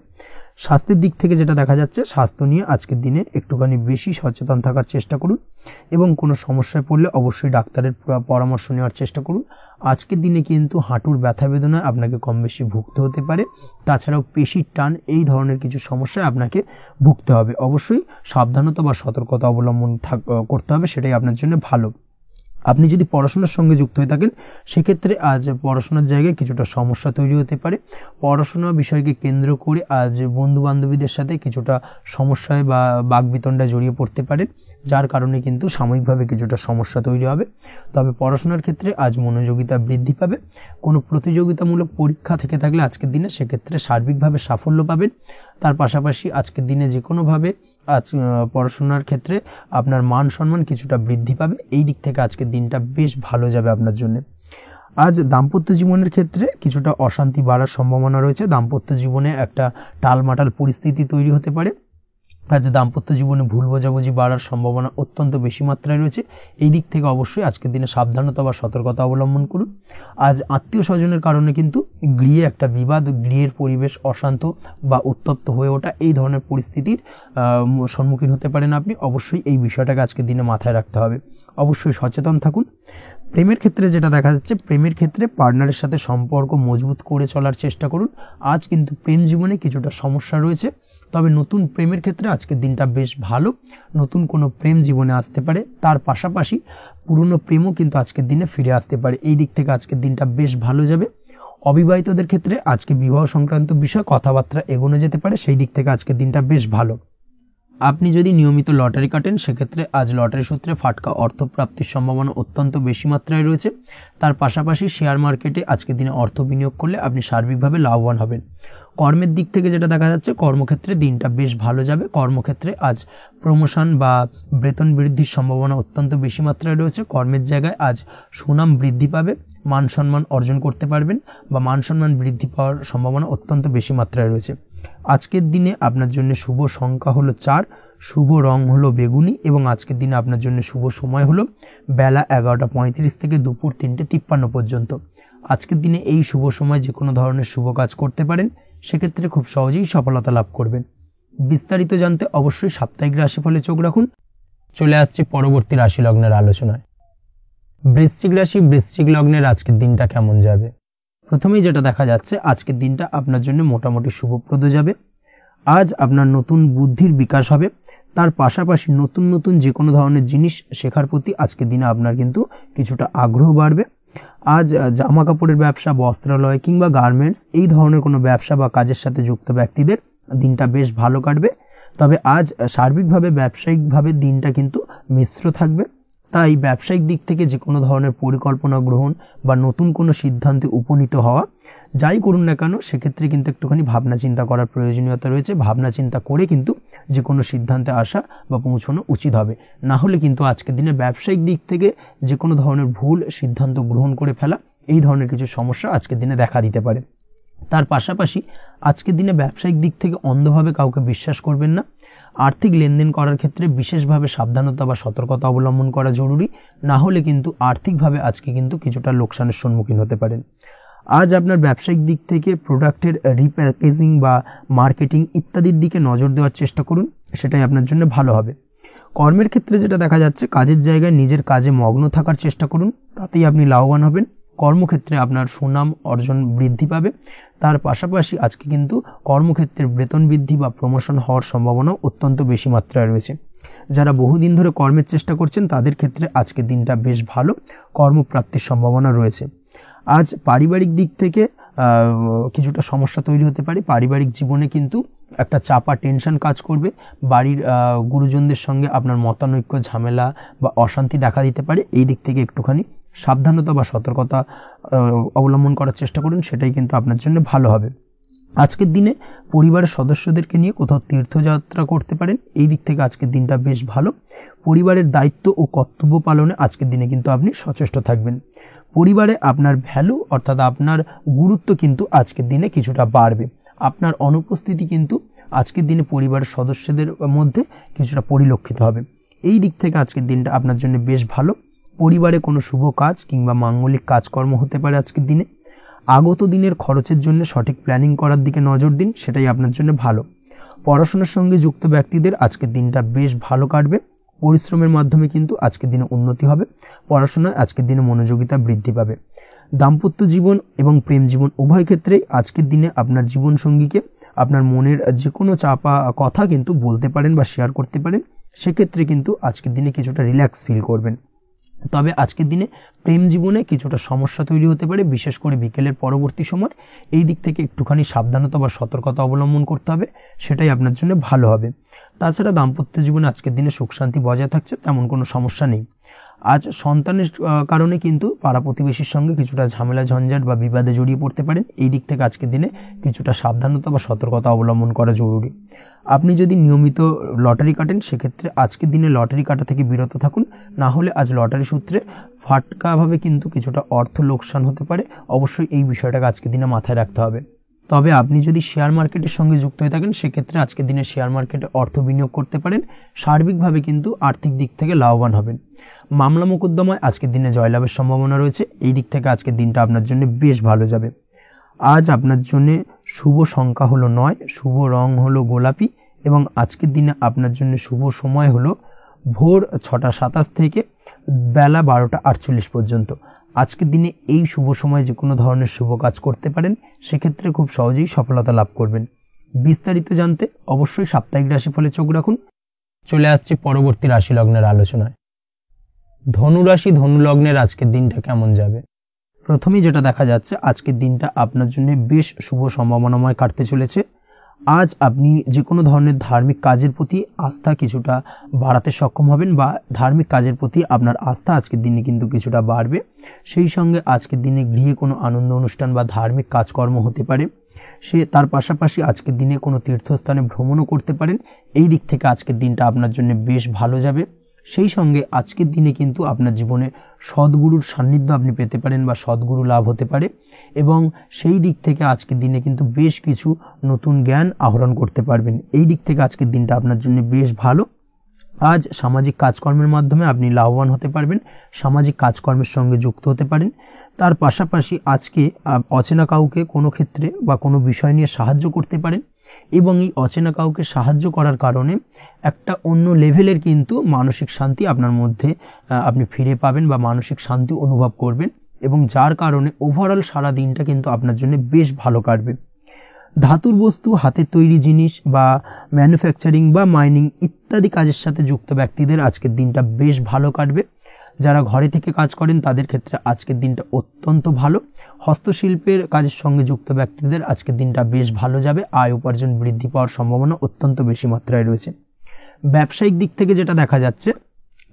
স্বাস্থ্যের দিক থেকে যেটা দেখা যাচ্ছে, স্বাস্থ্য নিয়ে আজকের দিনে একটুখানি বেশি সচেতন থাকার চেষ্টা করুন এবং কোনো সমস্যায় পড়লে অবশ্যই ডাক্তারের পরামর্শ নেওয়ার চেষ্টা করুন। আজকের দিনে কিন্তু হাঁটুর ব্যথা বেদনায় আপনাকে কম বেশি ভুগতে হতে পারে। তাছাড়াও পেশির টান এই ধরনের কিছু সমস্যায় আপনাকে ভুগতে হবে। অবশ্যই সাবধানতা বা সতর্কতা অবলম্বন করতে হবে, সেটাই আপনার জন্য ভালো। আপনি যদি পড়াশোনার সঙ্গে যুক্ত হয়ে থাকেন, সেক্ষেত্রে আজ পড়াশোনার জায়গায় কিছুটা সমস্যা তৈরি হতে পারে। পড়াশোনা বিষয়কে কেন্দ্র করে আজ বন্ধু বান্ধবীদের সাথে কিছুটা সমস্যায় বা বাকবিতণ্ডায় জড়িয়ে পড়তে পারেন, যার কারণে কিন্তু সাময়িকভাবে কিছুটা সমস্যা তৈরি হবে। তবে পড়াশোনার ক্ষেত্রে আজ মনোযোগিতা বৃদ্ধি পাবে। কোনো প্রতিযোগিতামূলক পরীক্ষা থেকে থাকলে আজকের দিনে সেক্ষেত্রে সার্বিকভাবে সাফল্য পাবেন। তার পাশাপাশি আজকের দিনে যে কোনোভাবে আজ পড়াশোনার ক্ষেত্রে আপনার মান সম্মান কিছুটা বৃদ্ধি পাবে। এই দিক থেকে আজকের দিনটা বেশ ভালো যাবে আপনার জন্য। আজ দাম্পত্য জীবনের ক্ষেত্রে কিছুটা অশান্তি বাড়ার সম্ভাবনা রয়েছে। দাম্পত্য জীবনে একটা টালমাটাল পরিস্থিতি তৈরি হতে পারে। আজ দাম্পত্য জীবনে ভুল বোঝাবুঝি বাড়ার সম্ভাবনা অত্যন্ত বেশি মাত্রায় রয়েছে। এই দিক থেকে অবশ্যই আজকের দিনে সাবধানতা বা সতর্কতা অবলম্বন করুন। আজ আত্মীয় স্বজনের কারণে কিন্তু গৃহে একটা বিবাদ, গৃহের পরিবেশ অশান্ত বা উত্তপ্ত হয়ে ওঠা এই ধরনের পরিস্থিতির সম্মুখীন হতে পারেন আপনি। অবশ্যই এই বিষয়টাকে আজকের দিনে মাথায় রাখতে হবে। অবশ্যই সচেতন থাকুন। প্রেমের ক্ষেত্রে যেটা দেখা যাচ্ছে, প্রেমের ক্ষেত্রে পার্টনারের সাথে সম্পর্ক মজবুত করে চলার চেষ্টা করুন। আজ কিন্তু প্রেম জীবনে কিছুটা সমস্যা রয়েছে, তবে নতুন প্রেমের ক্ষেত্রে আজকের দিনটা বেশ ভালো। নতুন কোনো প্রেম জীবনে আসতে পারে, তার পাশাপাশি পুরনো প্রেমও কিন্তু আজকের দিনে ফিরে আসতে পারে। এই দিক থেকে আজকের দিনটা বেশ ভালো যাবে। অবিবাহিতদের ক্ষেত্রে আজকে বিবাহ সংক্রান্ত বিষয় কথাবার্তা এগোনো যেতে পারে, সেই দিক থেকে আজকের দিনটা বেশ ভালো। আপনি যদি নিয়মিত লটারি কাটেন, সেক্ষেত্রে আজ লটারি সূত্রে ফাটকা অর্থপ্রাপ্তির সম্ভাবনা অত্যন্ত বেশি মাত্রায় রয়েছে। তার পাশাপাশি শেয়ার মার্কেটে আজকের দিনে অর্থ বিনিয়োগ করলে আপনি সার্বিকভাবে লাভবান হবেন। কর্মের দিক থেকে যেটা দেখা যাচ্ছে, কর্মক্ষেত্রে দিনটা বেশ ভালো যাবে। কর্মক্ষেত্রে আজ প্রমোশন বা বেতন বৃদ্ধির সম্ভাবনা অত্যন্ত বেশি মাত্রায় রয়েছে। কর্মের জায়গায় আজ সুনাম বৃদ্ধি পাবে, মান সম্মান অর্জন করতে পারবেন বা মান সম্মান বৃদ্ধি পাওয়ার সম্ভাবনা অত্যন্ত বেশি মাত্রায় রয়েছে। আজকের দিনে আপনার জন্য শুভ সংখ্যা হলো 4, শুভ রং হলো বেগুনি এবং আজকের দিনে আপনার জন্য শুভ সময় হলো বেলা 11:35 থেকে দুপুর 3:53 পর্যন্ত। আজকের দিনে এই শুভ সময় যে কোনো ধরনের শুভ কাজ করতে পারেন, সেক্ষেত্রে খুব সহজেই সফলতা লাভ করবেন। বিস্তারিত জানতে অবশ্যই সাপ্তাহিক রাশিফলে চোখ রাখুন। চলে আসছে পরবর্তী রাশি লগ্নের আলোচনায়। বৃশ্চিক রাশি, বৃশ্চিক লগ্নের আজকের দিনটা কেমন যাবে? প্রথমেই যেটা দেখা যাচ্ছে, আজকের দিনটা আপনার জন্য মোটামুটি শুভপ্রদ যাবে। আজ আপনার নতুন বুদ্ধির বিকাশ হবে। তার পাশাপাশি নতুন নতুন যে কোনো ধরনের জিনিস শেখার প্রতি আজকের দিনে আপনার কিন্তু কিছুটা আগ্রহ বাড়বে। আজ জামা কাপড়ের ব্যবসা, বস্ত্রালয় কিংবা গার্মেন্টস এই ধরনের কোনো ব্যবসা বা কাজের সাথে যুক্ত ব্যক্তিদের দিনটা বেশ ভালো কাটবে। তবে আজ সার্বিকভাবে ব্যবসায়িকভাবে দিনটা কিন্তু মিশ্র থাকবে। তাই ব্যবসায়িক দিক থেকে যে কোনো ধরনের পরিকল্পনা গ্রহণ বা নতুন কোনো সিদ্ধান্তে উপনীত হওয়া, যাই করুন না কেন, সেক্ষেত্রে কিন্তু একটুখানি ভাবনা চিন্তা করার প্রয়োজনীয়তা রয়েছে। ভাবনা চিন্তা করে কিন্তু যে কোনো সিদ্ধান্তে আসা বা পৌঁছানো উচিত হবে। না হলে কিন্তু আজকের দিনে ব্যবসায়িক দিক থেকে যে কোনো ধরনের ভুল সিদ্ধান্ত গ্রহণ করে ফেলা, এই ধরনের কিছু সমস্যা আজকের দিনে দেখা দিতে পারে। তার পাশাপাশি আজকের দিনে ব্যবসায়িক দিক থেকে অন্ধভাবে কাউকে বিশ্বাস করবেন না। আর্থিক লেনদেন করার ক্ষেত্রে বিশেষভাবে সাবধানতা বা সতর্কতা অবলম্বন করা জরুরি, না হলে কিন্তু আর্থিকভাবে আজকে কিন্তু কিছুটা লোকসানের সম্মুখীন হতে পারেন। আজ আপনার ব্যবসায়িক দিক থেকে প্রোডাক্টের রিপ্যাকেজিং বা মার্কেটিং ইত্যাদির দিকে নজর দেওয়ার চেষ্টা করুন, সেটাই আপনার জন্য ভালো হবে। কর্মের ক্ষেত্রে যেটা দেখা যাচ্ছে, কাজের জায়গায় নিজের কাজে মগ্ন থাকার চেষ্টা করুন, তাতেই আপনি লাভবান হবেন। কর্মক্ষেত্রে আপনার সুনাম অর্জন বৃদ্ধি পাবে। তার পাশাপাশি আজকে কিন্তু কর্মক্ষেত্রের বেতন বৃদ্ধি বা প্রমোশন হওয়ার সম্ভাবনা অত্যন্ত বেশি মাত্রায় রয়েছে। যারা বহুদিন ধরে কর্মের চেষ্টা করছেন তাদের ক্ষেত্রে আজকের দিনটা বেশ ভালো, কর্মপ্রাপ্তির সম্ভাবনা রয়েছে। আজ পারিবারিক দিক থেকে কিছুটা সমস্যা তৈরি হতে পারে। পারিবারিক জীবনে কিন্তু একটা চাপা টেনশন কাজ করবে। বাড়ির গুরুজনদের সঙ্গে আপনার মতানৈক্য, ঝামেলা বা অশান্তি দেখা দিতে পারে। এই দিক থেকে একটুখানি সাবধানতা বা সতর্কতা অবলম্বন করার চেষ্টা করুন, সেটাই কিন্তু আপনার জন্য ভালো হবে। আজকের দিনে পরিবারের সদস্যদেরকে নিয়ে কোথাও তীর্থযাত্রা করতে পারেন। এই দিক থেকে আজকের দিনটা বেশ ভালো। পরিবারের দায়িত্ব ও কর্তব্য পালনে আজকের দিনে কিন্তু আপনি সচেষ্ট থাকবেন। পরিবারে আপনার ভ্যালু অর্থাৎ আপনার গুরুত্ব কিন্তু আজকের দিনে কিছুটা বাড়বে। আপনার অনুপস্থিতি কিন্তু আজকের দিনে পরিবারের সদস্যদের মধ্যে কিছুটা পরিলক্ষিত হবে। এই দিক থেকে আজকের দিনটা আপনার জন্য বেশ ভালো। পরিবারে কোনো শুভ কাজ কিংবা মাঙ্গলিক কাজকর্ম হতে পারে আজকের দিনে। আগত দিনের খরচের জন্য সঠিক প্ল্যানিং করার দিকে নজর দিন, সেটাই আপনার জন্য ভালো। পড়াশোনার সঙ্গে যুক্ত ব্যক্তিদের আজকের দিনটা বেশ ভালো কাটবে। পরিশ্রমের মাধ্যমে কিন্তু আজকের দিনে উন্নতি হবে। পড়াশোনায় আজকের দিনে মনোযোগিতা বৃদ্ধি পাবে। দাম্পত্য জীবন এবং প্রেম জীবন উভয় ক্ষেত্রেই আজকের দিনে আপনার জীবনসঙ্গীকে আপনার মনের যে কোনো চাপা কথা কিন্তু বলতে পারেন বা শেয়ার করতে পারেন। সেক্ষেত্রে কিন্তু আজকের দিনে কিছুটা রিল্যাক্স ফিল করবেন। তবে আজকের দিনে প্রেম জীবনে কিছুটা সমস্যা তৈরি হতে পারে, বিশেষ করে বিকেলের পরবর্তী সময়। এই দিক থেকে একটুখানি সাবধানতা বা সতর্কতা অবলম্বন করতে হবে, সেটাই আপনার জন্য ভালো হবে। তাছাড়া দাম্পত্য জীবনে আজকের দিনে সুখ শান্তি বজায় থাকছে, তেমন কোনো সমস্যা নেই। আজ সন্তানের কারণে কিন্তু পাড়া প্রতিবেশীর সঙ্গে কিছুটা ঝামেলা ঝঞ্ঝাট বা বিবাদে জড়িয়ে পড়তে পারেন। এই দিক থেকে আজকের দিনে কিছুটা সাবধানতা বা সতর্কতা অবলম্বন করা জরুরি। আপনি যদি নিয়মিত লটারি কাটেন, সেক্ষেত্রে আজকের দিনে লটারি কাটা থেকে বিরত থাকুন। না হলে আজ লটারি সূত্রে ফাটকাভাবে কিন্তু কিছুটা অর্থ লোকসান হতে পারে। অবশ্যই এই বিষয়টাকে আজকের দিনে মাথায় রাখতে হবে। তবে আপনি যদি শেয়ার মার্কেটের সঙ্গে যুক্ত হয়ে থাকেন, সেক্ষেত্রে আজকের দিনে শেয়ার মার্কেটে অর্থ বিনিয়োগ করতে পারেন। সার্বিকভাবে কিন্তু আর্থিক দিক থেকে লাভবান হবেন। মামলা মোকদ্দমায় আজকের দিনে জয়লাভের সম্ভাবনা রয়েছে। এই দিক থেকে আজকের দিনটা আপনার জন্য বেশ ভালো যাবে। আজ আপনার জন্য শুভ সংখ্যা হলো 9, শুভ রং হলো গোলাপি এবং আজকের দিনে আপনার জন্য শুভ সময় হলো ভোর 6টা 27 থেকে বেলা 12টা 48 পর্যন্ত। আজকের দিনে এই শুভ সময় যে কোনো ধরনের শুভ কাজ করতে পারেন, সেক্ষেত্রে খুব সহজেই সফলতা লাভ করবেন। বিস্তারিত জানতে অবশ্যই সাপ্তাহিক রাশিফলে চোখ রাখুন। চলে আসছে পরবর্তী রাশি লগ্নের আলোচনায়। ধনু রাশি ধনু লগ্নের আজকের দিনটা কেমন যাবে? প্রথমেই যেটা দেখা যাচ্ছে, আজকের দিনটা আপনার জন্য বেশ শুভ সম্ভাবনাময় কাটতে চলেছে। আজ আপনি যে কোনো ধরনের ধার্মিক কাজের প্রতি আস্থা কিছুটা বাড়াতে সক্ষম হবেন বা ধার্মিক কাজের প্রতি আপনার আস্থা আজকের দিনে কিন্তু কিছুটা বাড়বে। সেই সঙ্গে আজকের দিনে গৃহে কোনো আনন্দ অনুষ্ঠান বা ধার্মিক কাজকর্ম হতে পারে। তার পাশাপাশি আজকের দিনে কোনো তীর্থস্থানে ভ্রমণও করতে পারেন। এই দিক থেকে আজকের দিনটা আপনার জন্য বেশ ভালো যাবে। সেই সঙ্গে আজকের দিনে কিন্তু আপনার জীবনে সদ্গুরুর সান্নিধ্য আপনি পেতে পারেন বা সদ্গুরু লাভ হতে পারে এবং সেই দিক থেকে আজকের দিনে কিন্তু বেশ কিছু নতুন জ্ঞান আহরণ করতে পারবেন। এই দিক থেকে আজকের দিনটা আপনার জন্য বেশ ভালো। আজ সামাজিক কাজকর্মের মাধ্যমে আপনি লাভবান হতে পারবেন, সামাজিক কাজকর্মের সঙ্গে যুক্ত হতে পারেন। তার পাশাপাশি আজকে অচেনা কাউকে কোনো ক্ষেত্রে বা কোনো বিষয় নিয়ে সাহায্য করতে পারেন এবং এই অচেনা কাউকে সাহায্য করার কারণে একটা অন্য লেভেলের কিন্তু মানসিক শান্তি আপনার মধ্যে আপনি ফিরে পাবেন বা মানসিক শান্তি অনুভব করবেন এবং যার কারণে ওভারঅল সারা দিনটা কিন্তু আপনার জন্য বেশ ভালো কাটবে। ধাতুর বস্তু, হাতের তৈরি জিনিস বা ম্যানুফ্যাকচারিং বা মাইনিং ইত্যাদি কাজের সাথে যুক্ত ব্যক্তিদের আজকের দিনটা বেশ ভালো কাটবে। যারা ঘরে থেকে কাজ করেন তাদের ক্ষেত্রে আজকের দিনটা অত্যন্ত ভালো। হস্তশিল্পের কাজের সঙ্গে যুক্ত ব্যক্তিদের আজকের দিনটা বেশ ভালো যাবে। আয় উপার্জন বৃদ্ধি পাওয়ার সম্ভাবনা অত্যন্ত বেশি মাত্রায় রয়েছে। ব্যবসায়িক দিক থেকে যেটা দেখা যাচ্ছে,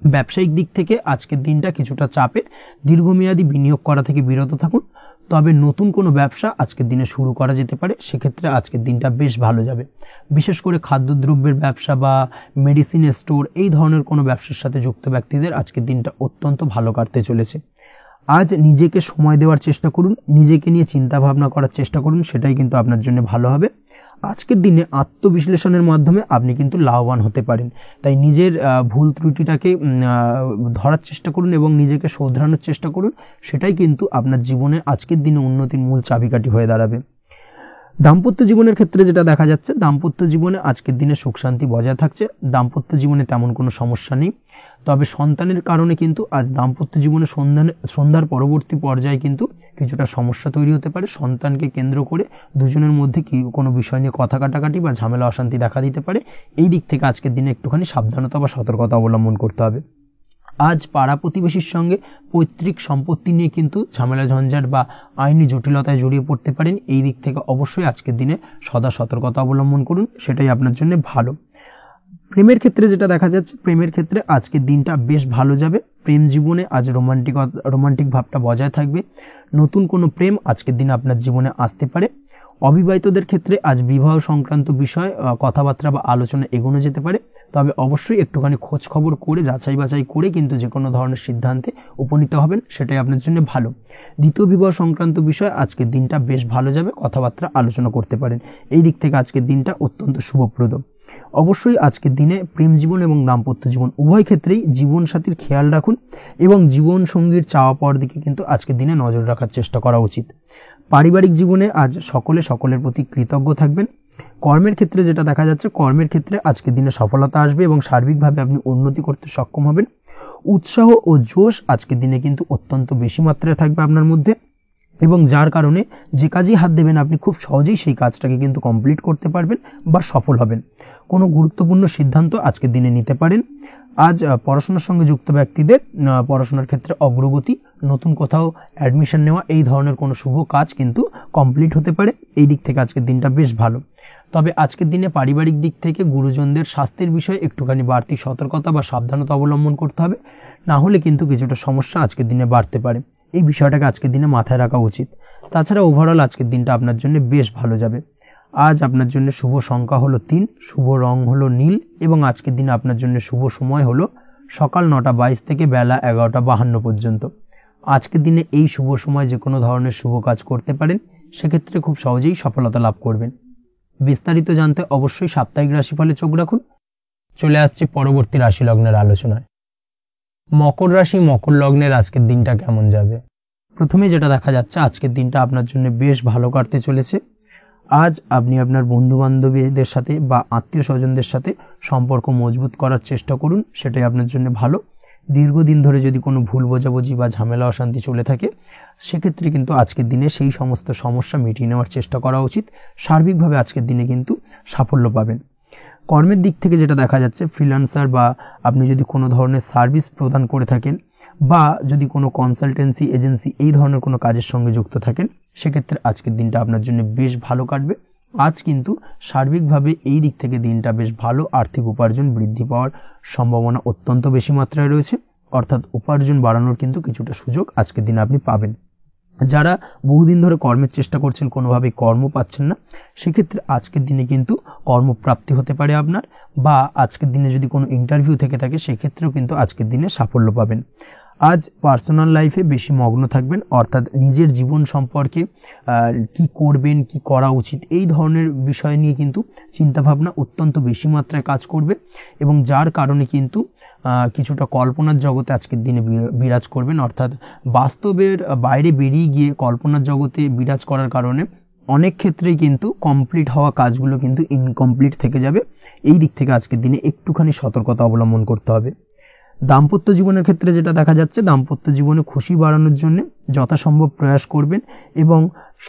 ব্যবসায়িক দিক থেকে আজকের দিনটা কিছুটা চাপের। দীর্ঘমেয়াদী বিনিয়োগ করা থেকে বিরত থাকুন। তবে নতুন কোনো ব্যবসা আজকের দিনে শুরু করা যেতে পারে, সেক্ষেত্রে আজকের দিনটা বেশ ভালো যাবে। বিশেষ করে খাদ্যদ্রব্যের ব্যবসা বা মেডিসিন স্টোর এই ধরনের কোনো ব্যবসার সাথে যুক্ত ব্যক্তিদের আজকের দিনটা অত্যন্ত ভালো কাটতে চলেছে। আজ নিজেকে সময় দেওয়ার চেষ্টা করুন, নিজেকে নিয়ে চিন্তা ভাবনা করার চেষ্টা করুন, সেটাই কিন্তু আপনার জন্য ভালো হবে। আজকের দিনে আত্মবিশ্লেষণের মাধ্যমে আপনি কিন্তু লাভবান হতে পারেন। তাই নিজের ভুল ত্রুটিটাকে ধরার চেষ্টা করুন এবং নিজেকে শোধরানোর চেষ্টা করুন। সেটাই কিন্তু আপনার জীবনে আজকের দিনে উন্নতির মূল চাবিকাঠি হয়ে দাঁড়াবে। দাম্পত্য জীবনের ক্ষেত্রে যেটা দেখা যাচ্ছে, দাম্পত্য জীবনে আজকের দিনে সুখ শান্তি বজায় থাকছে। দাম্পত্য জীবনে তেমন কোনো সমস্যা নেই। তবে সন্তানের কারণে কিন্তু আজ দাম্পত্য জীবনে সন্ধ্যার পরবর্তী পর্যায়ে কিন্তু কিছুটা সমস্যা তৈরি হতে পারে। সন্তানকে কেন্দ্র করে দুজনের মধ্যে কি কোনো বিষয় নিয়ে কথা কাটাকাটি বা ঝামেলা অশান্তি দেখা দিতে পারে। এই দিক থেকে আজকের দিনে একটুখানি সাবধানতা বা সতর্কতা অবলম্বন করতে হবে। আজ পাড়া প্রতিবেশীর সঙ্গে পৈতৃক সম্পত্তি নিয়ে কিন্তু ঝামেলা ঝঞ্ঝাট বা আইনি জটিলতায় জড়িয়ে পড়তে পারেন। এই দিক থেকে অবশ্যই আজকের দিনে সদা সতর্কতা অবলম্বন করুন, সেটাই আপনার জন্য ভালো। প্রেমের ক্ষেত্রে যেটা দেখা যাচ্ছে, প্রেমের ক্ষেত্রে আজকের দিনটা বেশ ভালো যাবে। প্রেম জীবনে আজ রোমান্টিক ভাবটা বজায় থাকবে। নতুন কোনো প্রেম আজকের দিনে আপনার জীবনে আসতে পারে। অবিবাহিতদের ক্ষেত্রে আজ বিবাহ সংক্রান্ত বিষয় কথাবার্তা বা আলোচনা এগোনো যেতে পারে। তবে অবশ্যই একটুখানি খোঁজ খবর করে যাচাই বাছাই করে কিন্তু যে কোনো ধরনের সিদ্ধান্তে উপনীত হবেন, সেটাই আপনার জন্য ভালো। দ্বিতীয় বিবাহ সংক্রান্ত বিষয় আজকের দিনটা বেশ ভালো যাবে, কথাবার্তা আলোচনা করতে পারেন। এই দিক থেকে আজকের দিনটা অত্যন্ত শুভপ্রদ। অবশ্যই আজকের দিনে প্রেম জীবন এবং দাম্পত্য জীবন উভয় ক্ষেত্রেই জীবনসাথীর খেয়াল রাখুন এবং জীবন সঙ্গীর চাওয়া পাওয়ার দিকে কিন্তু আজকের দিনে নজর রাখার চেষ্টা করা উচিত। পারিবারিক জীবনে আজ সকলের প্রতি কৃতজ্ঞ থাকবেন। কর্মের ক্ষেত্রে যেটা দেখা যাচ্ছে, কর্মের ক্ষেত্রে আজকের দিনে সফলতা আসবে এবং সার্বিকভাবে আপনি উন্নতি করতে সক্ষম হবেন। উৎসাহ ও জোশ আজকের দিনে কিন্তু অত্যন্ত বেশি মাত্রায় থাকবে আপনার মধ্যে এবং যার কারণে যে কাজেই হাত দেবেন আপনি খুব সহজেই সেই কাজটাকে কিন্তু কমপ্লিট করতে পারবেন বা সফল হবেন। কোনো গুরুত্বপূর্ণ সিদ্ধান্ত আজকের দিনে নিতে পারেন। আজ পড়াশোনার সঙ্গে যুক্ত ব্যক্তিদের পড়াশোনার ক্ষেত্রে অগ্রগতি, নতুন কোথাও অ্যাডমিশন নেওয়া, এই ধরনের কোনো শুভ কাজ কিন্তু কমপ্লিট হতে পারে। এই দিক থেকে আজকের দিনটা বেশ ভালো। তবে আজকের দিনে পারিবারিক দিক থেকে গুরুজনদের স্বাস্থ্যের বিষয়ে একটুখানি বাড়তি সতর্কতা বা সাবধানতা অবলম্বন করতে হবে, না হলে কিন্তু কিছুটা সমস্যা আজকের দিনে বাড়তে পারে। এই বিষয়টাকে আজকের দিনে মাথায় রাখা উচিত। তাছাড়া ওভারঅল আজকের দিনটা আপনার জন্য বেশ ভালো যাবে। আজ আপনার জন্য শুভ সংখ্যা হলো 3, শুভ রং হলো নীল এবং আজকের দিনে আপনার জন্য শুভ সময় হলো সকাল 9:22 থেকে বেলা 11:52 পর্যন্ত। আজকের দিনে এই শুভ সময় যে কোনো ধরনের শুভ কাজ করতে পারেন, সেক্ষেত্রে খুব সহজেই সফলতা লাভ করবেন। বিস্তারিত জানতে অবশ্যই সাপ্তাহিক রাশিফলে চোখ রাখুন। চলে আসছে পরবর্তী রাশি লগ্নের আলোচনায়। মকর রাশি মকর লগ্নের আজকের দিনটা কেমন যাবে? প্রথমে যেটা দেখা যাচ্ছে, আজকের দিনটা আপনার জন্য বেশ ভালো কাটতে চলেছে। আজ আপনি আপনার বন্ধু বান্ধবীদের সাথে বা আত্মীয় স্বজনদের সাথে সম্পর্ক মজবুত করার চেষ্টা করুন, সেটাই আপনার জন্য ভালো। দীর্ঘদিন ধরে যদি কোনো ভুল বোঝাবুঝি বা ঝামেলা অশান্তি চলে থাকে, সেক্ষেত্রে কিন্তু আজকের দিনে সেই সমস্ত সমস্যা মিটিয়ে নেওয়ার চেষ্টা করা উচিত। সার্বিকভাবে আজকের দিনে কিন্তু সাফল্য পাবেন। কর্মের দিক থেকে যেটা দেখা যাচ্ছে, ফ্রিল্যান্সার বা আপনি যদি কোনো ধরনের সার্ভিস প্রদান করে থাকেন বা যদি কোনো কনসালটেন্সি এজেন্সি এই ধরনের কোনো কাজের সঙ্গে যুক্ত থাকেন, সেক্ষেত্রে আজকের দিনটা আপনার জন্য বেশ ভালো কাটবে। আজ কিন্তু সার্বিকভাবে এই দিক থেকে দিনটা বেশ ভালো। আর্থিক উপার্জন বৃদ্ধি পাওয়ার সম্ভাবনা অত্যন্ত বেশি মাত্রায় রয়েছে, অর্থাৎ উপার্জন বাড়ানোর কিন্তু কিছুটা সুযোগ আজকের দিনে আপনি পাবেন। যারা বহুদিন ধরে কর্মের চেষ্টা করছেন, কোনোভাবেই কর্ম পাচ্ছেন না, সেক্ষেত্রে আজকের দিনে কিন্তু কর্মপ্রাপ্তি হতে পারে আপনার, বা আজকের দিনে যদি কোনো ইন্টারভিউ থেকে থাকে সেক্ষেত্রেও কিন্তু আজকের দিনে সাফল্য পাবেন। আজ পার্সোনাল লাইফে বেশি মগ্ন থাকবেন, অর্থাৎ নিজের জীবন সম্পর্কে কি করবেন, কি করা উচিত, এই ধরনের বিষয় নিয়ে কিন্তু চিন্তাভাবনা অত্যন্ত বেশি মাত্রায় কাজ করবে এবং যার কারণে কিন্তু কিছুটা কল্পনার জগতে আজকের দিনে বিরাজ করবেন। অর্থাৎ বাস্তবের বাইরে বেরিয়ে গিয়ে কল্পনার জগতে বিরাজ করার কারণে অনেক ক্ষেত্রেই কিন্তু কমপ্লিট হওয়া কাজগুলো কিন্তু ইনকমপ্লিট থেকে যাবে। এই দিক থেকে আজকের দিনে একটুখানি সতর্কতা অবলম্বন করতে হবে। দাম্পত্য জীবনের ক্ষেত্রে যেটা দেখা যাচ্ছে, দাম্পত্য জীবনে খুশি বাড়ানোর জন্য যথাসম্ভব প্রয়াস করবেন এবং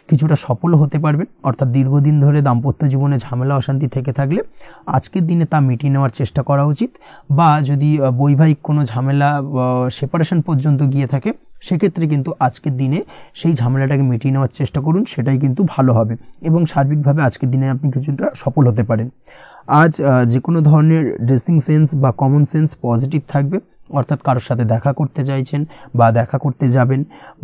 কিছুটা সফল হতে পারবেন। অর্থাৎ দীর্ঘদিন ধরে দাম্পত্য জীবনে ঝামেলা অশান্তি থেকে থাকলে আজকের দিনে তা মিটিয়ে নেওয়ার চেষ্টা করা উচিত, বা যদি বৈবাহিক কোনো ঝামেলা সেপারেশন পর্যন্ত গিয়ে থাকে, সেক্ষেত্রে কিন্তু আজকের দিনে সেই ঝামেলাটাকে মিটিয়ে নেওয়ার চেষ্টা করুন, সেটাই কিন্তু ভালো হবে এবং সার্বিকভাবে আজকের দিনে আপনি কিছুটা সফল হতে পারেন। আজ যে কোনো ধরনের ড্রেসিং সেন্স বা কমন সেন্স পজিটিভ থাকবে, অর্থাৎ কারোর সাথে দেখা করতে চাইছেন বা দেখা করতে যাবেন,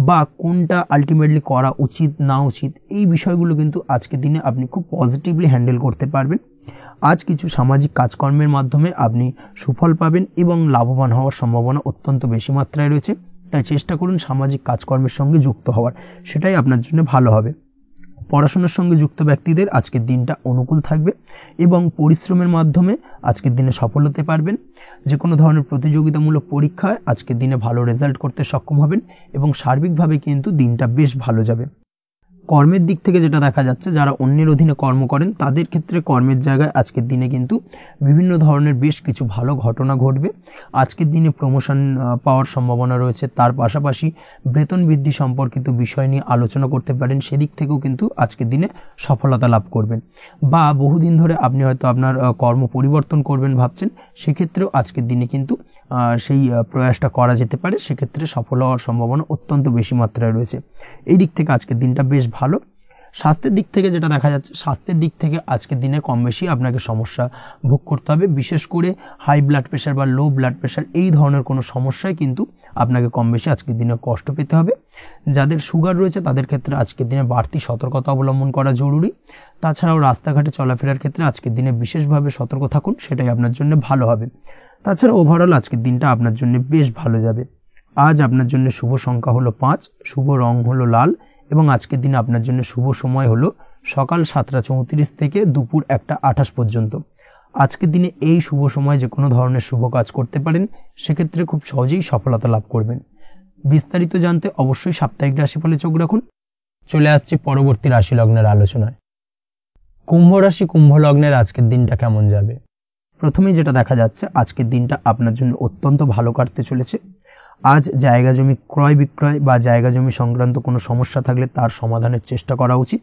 বা কোনটা আলটিমেটলি করা উচিত না উচিত, এই বিষয়গুলো কিন্তু আজকের দিনে আপনি খুব পজিটিভলি হ্যান্ডেল করতে পারবেন। আজ কিছু সামাজিক কাজকর্মের মাধ্যমে আপনি সুফল পাবেন এবং লাভবান হওয়ার সম্ভাবনা অত্যন্ত বেশি মাত্রায় রয়েছে। তাই চেষ্টা করুন সামাজিক কাজকর্মের সঙ্গে যুক্ত হওয়ার, সেটাই আপনার জন্য ভালো হবে। পড়াশোনার সঙ্গে যুক্ত ব্যক্তিদের আজকের দিনটা অনুকূল থাকবে এবং পরিশ্রমের মাধ্যমে আজকের দিনে সফল হতে পারবেন। যে কোনো ধরনের প্রতিযোগিতামূলক পরীক্ষায় আজকের দিনে ভালো রেজাল্ট করতে সক্ষম হবেন এবং সার্বিকভাবে কিন্তু দিনটা বেশ ভালো যাবে। কর্মের দিক থেকে যেটা দেখা যাচ্ছে, যারা অন্যের অধীনে কর্ম করেন তাদের ক্ষেত্রে কর্মের জায়গায় আজকের দিনে কিন্তু বিভিন্ন ধরনের বেশ কিছু ভালো ঘটনা ঘটবে। আজকের দিনে প্রমোশন পাওয়ার সম্ভাবনা রয়েছে। তার পাশাপাশি বেতন বৃদ্ধি সম্পর্কিত বিষয় নিয়ে আলোচনা করতে পারেন, সেদিক থেকেও কিন্তু আজকের দিনে সফলতা লাভ করবেন। বা বহুদিন ধরে আপনি হয়তো আপনার কর্ম পরিবর্তন করবেন ভাবছেন, সেক্ষেত্রেও আজকের দিনে কিন্তু সেই প্রয়াসটা করা যেতে পারে, সেক্ষেত্রে সফল হওয়ার সম্ভাবনা অত্যন্ত বেশি মাত্রায় রয়েছে। এই দিক থেকে আজকের দিনটা বেশ ভালো। স্বাস্থ্যের দিক থেকে যেটা দেখা যাচ্ছে, স্বাস্থ্যের দিক থেকে আজকের দিনে কম বেশি আপনাকে সমস্যা ভোগ করতে হবে। বিশেষ করে হাই ব্লাড প্রেশার বা লো ব্লাড প্রেশার এই ধরনের কোনো সমস্যায় কিন্তু আপনাকে কম বেশি আজকের দিনে কষ্ট পেতে হবে। যাদের সুগার রয়েছে তাদের ক্ষেত্রে আজকের দিনে বাড়তি সতর্কতা অবলম্বন করা জরুরি। তাছাড়াও রাস্তাঘাটে চলাফেরার ক্ষেত্রে আজকের দিনে বিশেষভাবে সতর্ক থাকুন, সেটাই আপনার জন্য ভালো হবে। তাছাড়া ওভারঅল আজকের দিনটা আপনার জন্য বেশ ভালো যাবে। আজ আপনার জন্য শুভ সংখ্যা হলো 5, শুভ রং হলো লাল এবং আজকের দিনে আপনার জন্য শুভ সময় হলো সকাল 7:34 থেকে দুপুর 1:28 পর্যন্ত। আজকের দিনে এই শুভ সময় যে কোনো ধরনের শুভ কাজ করতে পারেন, সেক্ষেত্রে খুব সহজেই সফলতা লাভ করবেন। বিস্তারিত জানতে অবশ্যই সাপ্তাহিক রাশিফলে চোখ রাখুন। চলে আসছে পরবর্তী রাশি লগ্নের আলোচনায়। কুম্ভ রাশি, কুম্ভ লগ্নের আজকের দিনটা কেমন যাবে? প্রথমেই যেটা দেখা যাচ্ছে, আজকের দিনটা আপনার জন্য অত্যন্ত ভালো কাটতে চলেছে। আজ জায়গা জমি ক্রয় বিক্রয় বা জায়গা জমি সংক্রান্ত কোনো সমস্যা থাকলে তার সমাধানের চেষ্টা করা উচিত।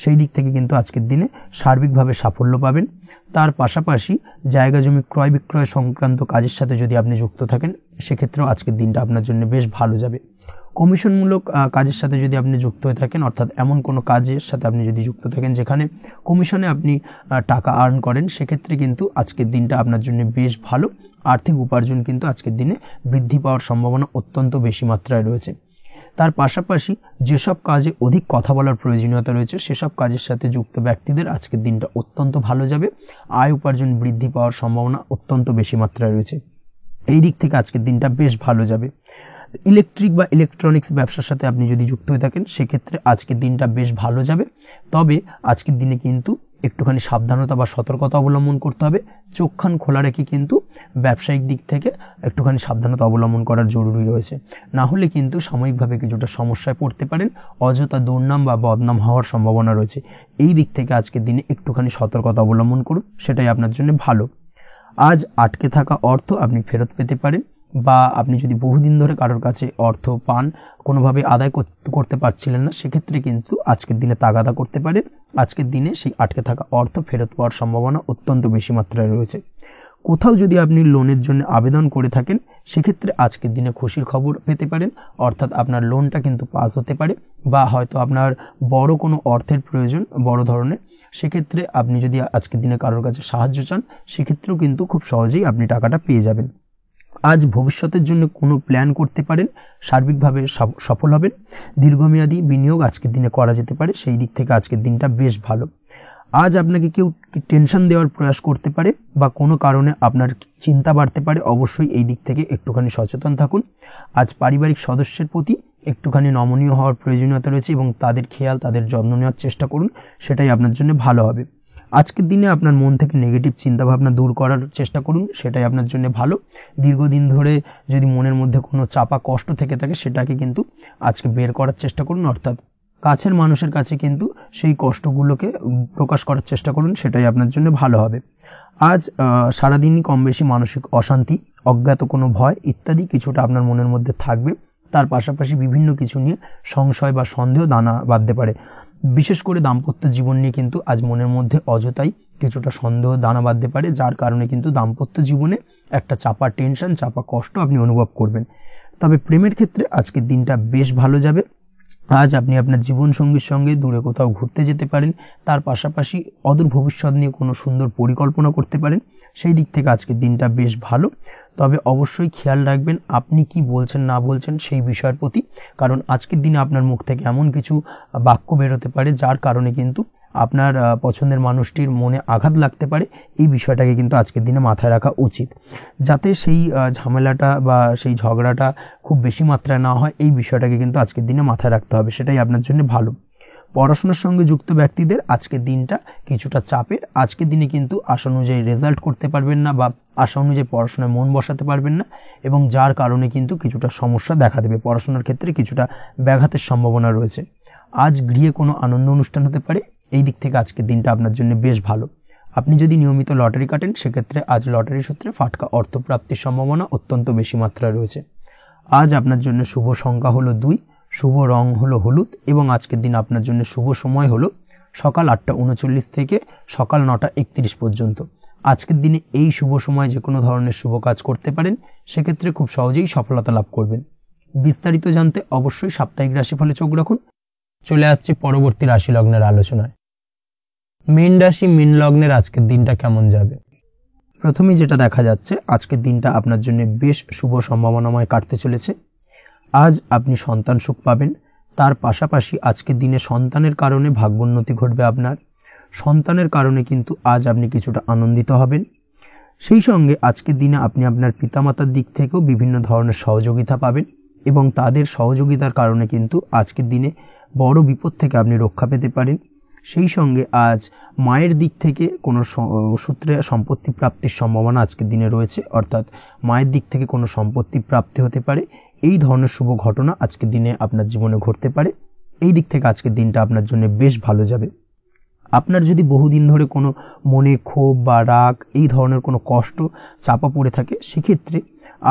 সেই দিক থেকে কিন্তু আজকের দিনে সার্বিকভাবে সাফল্য পাবেন। তার পাশাপাশি জায়গা জমি ক্রয় বিক্রয় সংক্রান্ত কাজের সাথে যদি আপনি যুক্ত থাকেন, সেক্ষেত্রেও আজকের দিনটা আপনার জন্য বেশ ভালো যাবে। কমিশনমূলক কাজের সাথে যদি আপনি যুক্ত হয়ে থাকেন, অর্থাৎ এমন কোনো কাজের সাথে আপনি যদি যুক্ত থাকেন যেখানে কমিশনে আপনি টাকা আর্ন করেন, সেক্ষেত্রে কিন্তু আজকের দিনটা আপনার জন্য বেশ ভালো। আর্থিক উপার্জন কিন্তু আজকের দিনে বৃদ্ধি পাওয়ার সম্ভাবনা অত্যন্ত বেশি মাত্রায় রয়েছে। তার পাশাপাশি যেসব কাজে অধিক কথা বলার প্রয়োজনীয়তা রয়েছে, সেসব কাজের সাথে যুক্ত ব্যক্তিদের আজকের দিনটা অত্যন্ত ভালো যাবে। আয় উপার্জন বৃদ্ধি পাওয়ার সম্ভাবনা অত্যন্ত বেশি মাত্রায় রয়েছে। এই দিক থেকে আজকের দিনটা বেশ ভালো যাবে। ইলেকট্রিক বা ইলেকট্রনিক্স ব্যবসার সাথে আপনি যদি যুক্ত হয়ে থাকেন, সেক্ষেত্রে আজকের দিনটা বেশ ভালো যাবে। তবে আজকের দিনে কিন্তু একটুখানি সাবধানতা বা সতর্কতা অবলম্বন করতে হবে। চোখ কান খোলা রেখে কিন্তু ব্যবসায়িক দিক থেকে একটুখানি সাবধানতা অবলম্বন করার জরুরি রয়েছে। না হলে কিন্তু সাময়িকভাবে কিছুটা সমস্যায় পড়তে পারেন, অযথা দুর্নাম বা বদনাম হওয়ার সম্ভাবনা রয়েছে। এই দিক থেকে আজকের দিনে একটুখানি সতর্কতা অবলম্বন করুন, সেটাই আপনার জন্য ভালো। আজ আটকে থাকা অর্থ আপনি ফেরত পেতে পারেন, বা আপনি যদি বহুদিন ধরে কারোর কাছে অর্থ পান, কোনোভাবে আদায় করতে পারছিলেন না, সেক্ষেত্রে কিন্তু আজকের দিনে তাগাদা করতে পারেন। আজকের দিনে সেই আটকে থাকা অর্থ ফেরত পাওয়ার সম্ভাবনা অত্যন্ত বেশি মাত্রায় রয়েছে। কোথাও যদি আপনি লোনের জন্য আবেদন করে থাকেন, সেক্ষেত্রে আজকের দিনে খুশির খবর পেতে পারেন, অর্থাৎ আপনার লোনটা কিন্তু পাস হতে পারে। বা হয়তো আপনার বড় কোনো অর্থের প্রয়োজন, বড় ধরনের, সেক্ষেত্রে আপনি যদি আজকের দিনে কারোর কাছে সাহায্য চান, সেক্ষেত্রেও কিন্তু খুব সহজেই আপনি টাকাটা পেয়ে যাবেন। আজ ভবিষ্যতের জন্য কোনো প্ল্যান করতে পারেন, সার্বিকভাবে সফল হবেন। দীর্ঘমেয়াদী বিনিয়োগ আজকের দিনে করা যেতে পারে, সেই দিক থেকে আজকের দিনটা বেশ ভালো। আজ আপনাকে কেউ টেনশন দেওয়ার প্রয়াস করতে পারে বা কোনো কারণে আপনার চিন্তা বাড়তে পারে, অবশ্যই এই দিক থেকে একটুখানি সচেতন থাকুন। আজ পারিবারিক সদস্যের প্রতি একটুখানি নমনীয় হওয়ার প্রয়োজনীয়তা রয়েছে এবং তাদের খেয়াল, তাদের যত্ন নেওয়ার চেষ্টা করুন, সেটাই আপনার জন্য ভালো হবে। আজকের দিনে আপনার মন থেকে নেগেটিভ চিন্তাভাবনা দূর করার চেষ্টা করুন, সেটাই আপনার জন্য ভালো। দীর্ঘদিন ধরে যদি মনের মধ্যে কোনো চাপা কষ্ট থেকে থাকে, সেটাকে কিন্তু আজকে বের করার চেষ্টা করুন, অর্থাৎ কাছের মানুষের কাছে কিন্তু সেই কষ্টগুলোকে প্রকাশ করার চেষ্টা করুন, সেটাই আপনার জন্য ভালো হবে। আজ সারাদিনই কম বেশি মানসিক অশান্তি, অজ্ঞাত কোনো ভয় ইত্যাদি কিছুটা আপনার মনের মধ্যে থাকবে। তার পাশাপাশি বিভিন্ন কিছু নিয়ে সংশয় বা সন্দেহ দানা বাঁধতে পারে। বিশেষ করে দাম্পত্য জীবন নিয়ে কিন্তু আজ মনের মধ্যে অযথাই কিছুটা সন্দেহ দানা বাঁধতে পারে, যার কারণে কিন্তু দাম্পত্য জীবনে একটা চাপা টেনশন, চাপা কষ্ট আপনি অনুভব করবেন। তবে প্রেমের ক্ষেত্রে আজকের দিনটা বেশ ভালো যাবে। আজ আপনি আপনার জীবনসঙ্গীর সঙ্গে দূরে কোথাও ঘুরতে যেতে পারেন। তার পাশাপাশি অদূর ভবিষ্যৎ নিয়ে কোনো সুন্দর পরিকল্পনা করতে পারেন, সেই দিক থেকে আজকের দিনটা বেশ ভালো। তবে অবশ্যই খেয়াল রাখবেন আপনি কি বলছেন না বলছেন সেই বিষয়ের প্রতি, কারণ আজকের দিনে আপনার মুখ থেকে এমন কিছু বাক্য বেরোতে পারে যার কারণে কিন্তু আপনার পছন্দের মানুষটির মনে আঘাত লাগতে পারে। এই বিষয়টাকে কিন্তু আজকের দিনে মাথায় রাখা উচিত, যাতে সেই ঝামেলাটা বা সেই ঝগড়াটা খুব বেশি মাত্রায় না হয়। এই বিষয়টাকে কিন্তু আজকের দিনে মাথায় রাখতে হবে, সেটাই আপনার জন্য ভালো। পড়াশোনার সঙ্গে যুক্ত ব্যক্তিদের আজকের দিনটা কিছুটা চাপের। আজকের দিনে কিন্তু আশা অনুযায়ী রেজাল্ট করতে পারবেন না বা আশা অনুযায়ী পড়াশোনায় মন বসাতে পারবেন না, এবং যার কারণে কিন্তু কিছুটা সমস্যা দেখা দেবে। পড়াশোনার ক্ষেত্রে কিছুটা ব্যাঘাতের সম্ভাবনা রয়েছে। আজ গৃহে কোনো আনন্দ অনুষ্ঠান হতে পারে, এই দিক থেকে আজকের দিনটা আপনার জন্য বেশ ভালো। আপনি যদি নিয়মিত লটারি কাটেন সেক্ষেত্রে আজ লটারি সূত্রে ফাটকা অর্থপ্রাপ্তির সম্ভাবনা অত্যন্ত বেশি মাত্রায় রয়েছে। আজ আপনার জন্য শুভ সংখ্যা হলো 2, শুভ রং হলো হলুদ, এবং আজকের দিন আপনার জন্য শুভ সময় হলো সকাল 8:39 থেকে সকাল 9:31 পর্যন্ত। আজকের দিনে এই শুভ সময় যে কোনো ধরনের শুভ কাজ করতে পারেন, সেক্ষেত্রে খুব সহজেই সফলতা লাভ করবেন। বিস্তারিত জানতে অবশ্যই সাপ্তাহিক রাশিফলে চোখ রাখুন। চলে আসছে পরবর্তী রাশি লগ্নের আলোচনায়। মীন রাশি মীন লগ্নের আজকের দিনটা কেমন যাবে? প্রথমেই যেটা দেখা যাচ্ছে, আজকের দিনটা আপনার জন্য বেশ শুভ সম্ভাবনাময় কাটতে চলেছে। আজ আপনি সন্তান সুখ পাবেন, তার পাশাপাশি আজকের দিনে সন্তানের কারণে ভাগ্যোন্নতি ঘটবে আপনার। সন্তানের কারণে কিন্তু আজ আপনি কিছুটা আনন্দিত হবেন। সেই সঙ্গে আজকের দিনে আপনি আপনার পিতামাতার দিক থেকেও বিভিন্ন ধরনের সহযোগিতা পাবেন, এবং তাদের সহযোগিতার কারণে কিন্তু আজকের দিনে বড় বিপদ থেকে আপনি রক্ষা পেতে পারেন। সেই সঙ্গে আজ মায়ের দিক থেকে কোনো সূত্রে সম্পত্তি প্রাপ্তির সম্ভাবনা আজকের দিনে রয়েছে, অর্থাৎ মায়ের দিক থেকে কোনো সম্পত্তি প্রাপ্তি হতে পারে। এই ধরনের শুভ ঘটনা আজকের দিনে আপনার জীবনে ঘটতে পারে। এই দিক থেকে আজকের দিনটা আপনার জন্য বেশ ভালো যাবে। আপনার যদি বহুদিন ধরে কোনো মনে ক্ষোভ বা রাগ এই ধরনের কোনো কষ্ট চাপা পড়ে থাকে, সেক্ষেত্রে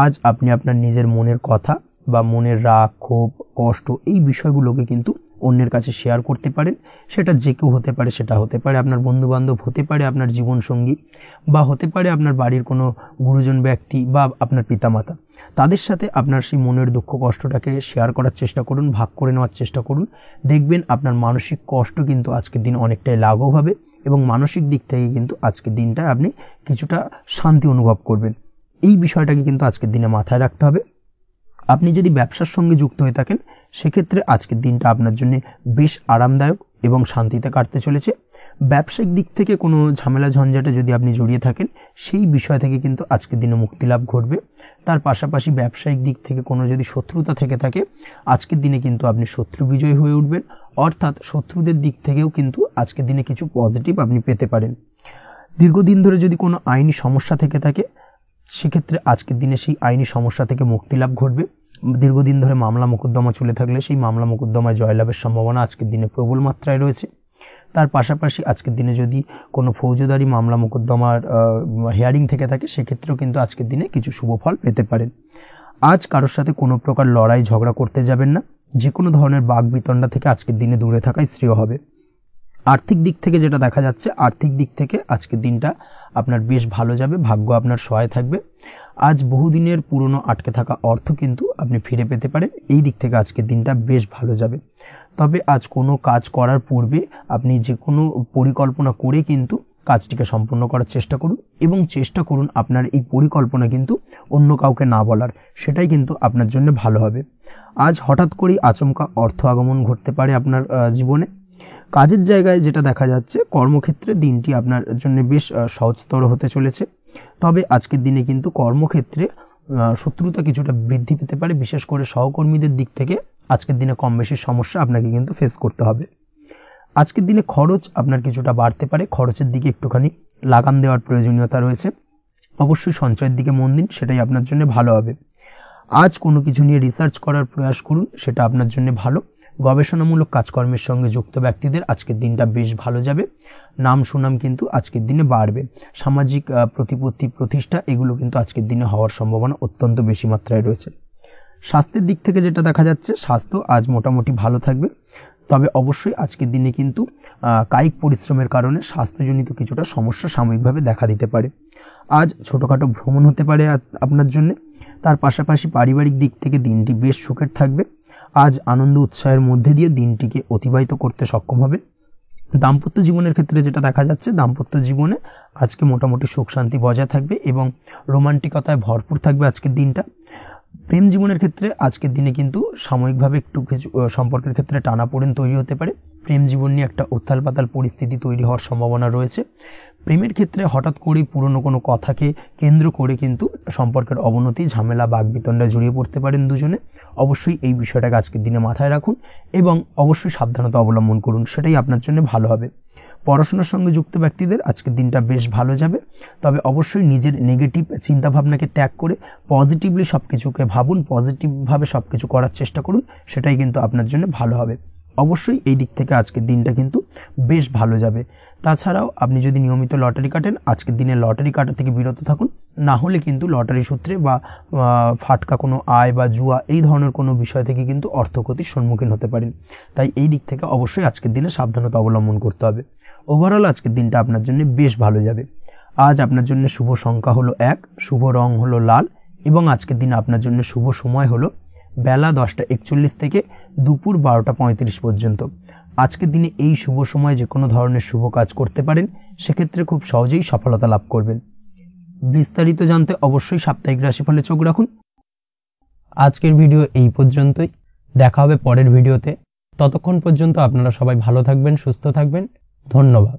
আজ আপনি আপনার নিজের মনের কথা বা মনের রাগ ক্ষোভ কষ্ট এই বিষয়গুলোকে কিন্তু অন্যের কাছে শেয়ার করতে পারেন। সেটা যে কেউ হতে পারে, সেটা হতে পারে আপনার বন্ধুবান্ধব, হতে পারে আপনার জীবনসঙ্গী, বা হতে পারে আপনার বাড়ির কোনো গুরুজন ব্যক্তি বা আপনার পিতামাতা। তাদের সাথে আপনার সেই মনের দুঃখ কষ্টটাকে শেয়ার করার চেষ্টা করুন, ভাগ করে নেওয়ার চেষ্টা করুন। দেখবেন আপনার মানসিক কষ্ট কিন্তু আজকের দিন অনেকটাই লাঘব হবে, এবং মানসিক দিক থেকে কিন্তু আজকের দিনটায় আপনি কিছুটা শান্তি অনুভব করবেন। এই বিষয়টাকে কিন্তু আজকের দিনে মাথায় রাখতে হবে। আপনি যদি ব্যবসার সঙ্গে যুক্ত হয়ে থাকেন, সেক্ষেত্রে আজকের দিনটা আপনার জন্য বেশ আরামদায়ক এবং শান্তিতে কাটতে চলেছে। ব্যবসায়িক দিক থেকে কোনো ঝামেলা ঝঞ্ঝাটে যদি আপনি জড়িয়ে থাকেন, সেই বিষয় থেকে কিন্তু আজকের দিনে মুক্তি লাভ ঘটবে। তার পাশাপাশি ব্যবসায়িক দিক থেকে কোনো যদি শত্রুতা থেকে থাকে, আজকের দিনে কিন্তু আপনি শত্রু বিজয়ী হয়ে উঠবেন, অর্থাৎ শত্রুদের দিক থেকেও কিন্তু আজকের দিনে কিছু পজিটিভ আপনি পেতে পারেন। দীর্ঘদিন ধরে যদি কোনো আইনি সমস্যা থেকে থাকে, সেক্ষেত্রে আজকের দিনে সেই আইনি সমস্যা থেকে মুক্তি লাভ ঘটবে। দীর্ঘদিন ধরে মামলা মোকদ্দমা চলে থাকলে সেই মামলা মোকদ্দমায় জয়লাভের সম্ভাবনা আজকের দিনে প্রবল মাত্রায় রয়েছে। তার পাশাপাশি আজকের দিনে যদি কোনো ফৌজদারি মামলা মোকদ্দমার হিয়ারিং থেকে থাকে, সেক্ষেত্রেও কিন্তু আজকের দিনে কিছু শুভ ফল পেতে পারেন। আজ কারোর সাথে কোনো প্রকার লড়াই ঝগড়া করতে যাবেন না। যে কোনো ধরনের বাক বিতণ্ডা থেকে আজকের দিনে দূরে থাকাই শ্রেয় হবে। আর্থিক দিক থেকে যেটা দেখা যাচ্ছে, আর্থিক দিক থেকে আজকের দিনটা আপনার বেশ ভালো যাবে, ভাগ্য আপনার সহায় থাকবে। আজ বহুদিনের পুরনো আটকে থাকা অর্থ কিন্তু আপনি ফিরে পেতে পারেন। এই দিক থেকে আজকের দিনটা বেশ ভালো যাবে। তবে আজ কোনো কাজ করার পূর্বে আপনি যে কোনো পরিকল্পনা করে কিন্তু কাজটিকে সম্পূর্ণ করার চেষ্টা করুন, এবং চেষ্টা করুন আপনার এই পরিকল্পনা কিন্তু অন্য কাউকে না বলার, সেটাই কিন্তু আপনার জন্য ভালো হবে। আজ হঠাৎ করেই আচমকা অর্থ আগমন ঘটতে পারে আপনার জীবনে। কাজের জায়গায় যেটা দেখা যাচ্ছে, কর্মক্ষেত্রে দিনটি আপনার জন্য বেশ সহজতর হতে চলেছে। তবে আজকের দিনে কিন্তু কর্মক্ষেত্রে শত্রুতা কিছুটা বৃদ্ধি পেতে পারে, বিশেষ করে সহকর্মীদের দিক থেকে আজকের দিনে কম বেশি সমস্যা আপনাকে কিন্তু ফেস করতে হবে। আজকের দিনে খরচ আপনার কিছুটা বাড়তে পারে, খরচের দিকে একটুখানি লাগাম দেওয়ার প্রয়োজনীয়তা রয়েছে। অবশ্যই সঞ্চয়ের দিকে মন দিন, সেটাই আপনার জন্য ভালো হবে। আজ কোনো কিছু নিয়ে রিসার্চ করার প্রয়াস করুন, সেটা আপনার জন্য ভালো। গবেষণামূলক কাজকর্মের সঙ্গে যুক্ত ব্যক্তিদের আজকের দিনটা বেশ ভালো যাবে। নাম সুনাম কিন্তু আজকের দিনে বাড়বে। সামাজিক প্রতিপত্তি প্রতিষ্ঠা এগুলো কিন্তু আজকের দিনে হওয়ার সম্ভাবনা অত্যন্ত বেশি মাত্রায় রয়েছে। স্বাস্থ্যের দিক থেকে যেটা দেখা যাচ্ছে, স্বাস্থ্য আজ মোটামুটি ভালো থাকবে। তবে অবশ্যই আজকের দিনে কিন্তু কায়িক পরিশ্রমের কারণে স্বাস্থ্যজনিত কিছুটা সমস্যা সাময়িকভাবে দেখা দিতে পারে। আজ ছোটোখাটো ভ্রমণ হতে পারে আপনার জন্য। তার পাশাপাশি পারিবারিক দিক থেকে দিনটি বেশ সুখের থাকবে। আজ আনন্দ উৎসাহের মধ্যে দিয়ে দিনটিকে অতিবাহিত করতে সক্ষম হবে। দাম্পত্য জীবনের ক্ষেত্রে যেটা দেখা যাচ্ছে, দাম্পত্য জীবনে আজকে মোটামুটি সুখ শান্তি বজায় থাকবে এবং রোমান্টিকতায় ভরপুর থাকবে আজকের দিনটা। প্রেম জীবনের ক্ষেত্রে আজকের দিনে কিন্তু সাময়িকভাবে একটু কিছু সম্পর্কের ক্ষেত্রে টানাপোড়েন তৈরি হতে পারে। প্রেম জীবন নিয়ে একটা উত্থাল পাতাল পরিস্থিতি তৈরি হওয়ার সম্ভাবনা রয়েছে। প্রেমের ক্ষেত্রে হঠাৎ করেই পুরনো কোনো কথাকে কেন্দ্র করে কিন্তু সম্পর্কের অবনতি, ঝামেলা, বাগবিতণ্ডায় জড়িয়ে পড়তে পারেন দুজনে। অবশ্যই এই বিষয়টাকে আজকের দিনে মাথায় রাখুন এবং অবশ্যই সাবধানতা অবলম্বন করুন, সেটাই আপনার জন্য ভালো হবে। পড়াশোনার সঙ্গে যুক্ত ব্যক্তিদের আজকের দিনটা বেশ ভালো যাবে, তবে অবশ্যই নিজের নেগেটিভ চিন্তাভাবনাকে ত্যাগ করে পজিটিভলি সব কিছুকে ভাবুন, পজিটিভভাবে সব কিছু করার চেষ্টা করুন, সেটাই কিন্তু আপনার জন্য ভালো হবে। অবশ্যই এই দিক থেকে আজকের দিনটা কিন্তু বেশ ভালো যাবে। তাছাড়াও আপনি যদি নিয়মিত লটারি কাটেন, আজকের দিনে লটারি কাটা থেকে বিরত থাকুন, না হলে কিন্তু লটারি সূত্রে বা ফাটকা কোনো আয় বা জুয়া এই ধরনের কোনো বিষয় থেকে কিন্তু অর্থক্ষতির সম্মুখীন হতে পারেন। তাই এই দিক থেকে অবশ্যই আজকের দিনে সাবধানতা অবলম্বন করতে হবে। ওভারঅল আজকের দিনটা আপনার জন্য বেশ ভালো যাবে। আজ আপনার জন্য শুভ সংখ্যা হলো 1, শুভ রং হলো লাল এবং আজকের দিনে আপনার জন্য শুভ সময় হলো বেলা 10:41 থেকে দুপুর 12:35 পর্যন্ত। আজকের দিনে এই শুভ সময় যে কোনো ধরনের শুভ কাজ করতে পারেন, সেক্ষেত্রে খুব সহজেই সফলতা লাভ করবেন। বিস্তারিত জানতে অবশ্যই সাপ্তাহিক রাশিফলে চোখ রাখুন। আজকের ভিডিও এই পর্যন্তই, দেখা হবে পরের ভিডিওতে। ততক্ষণ পর্যন্ত আপনারা সবাই ভালো থাকবেন, সুস্থ থাকবেন। ধন্যবাদ।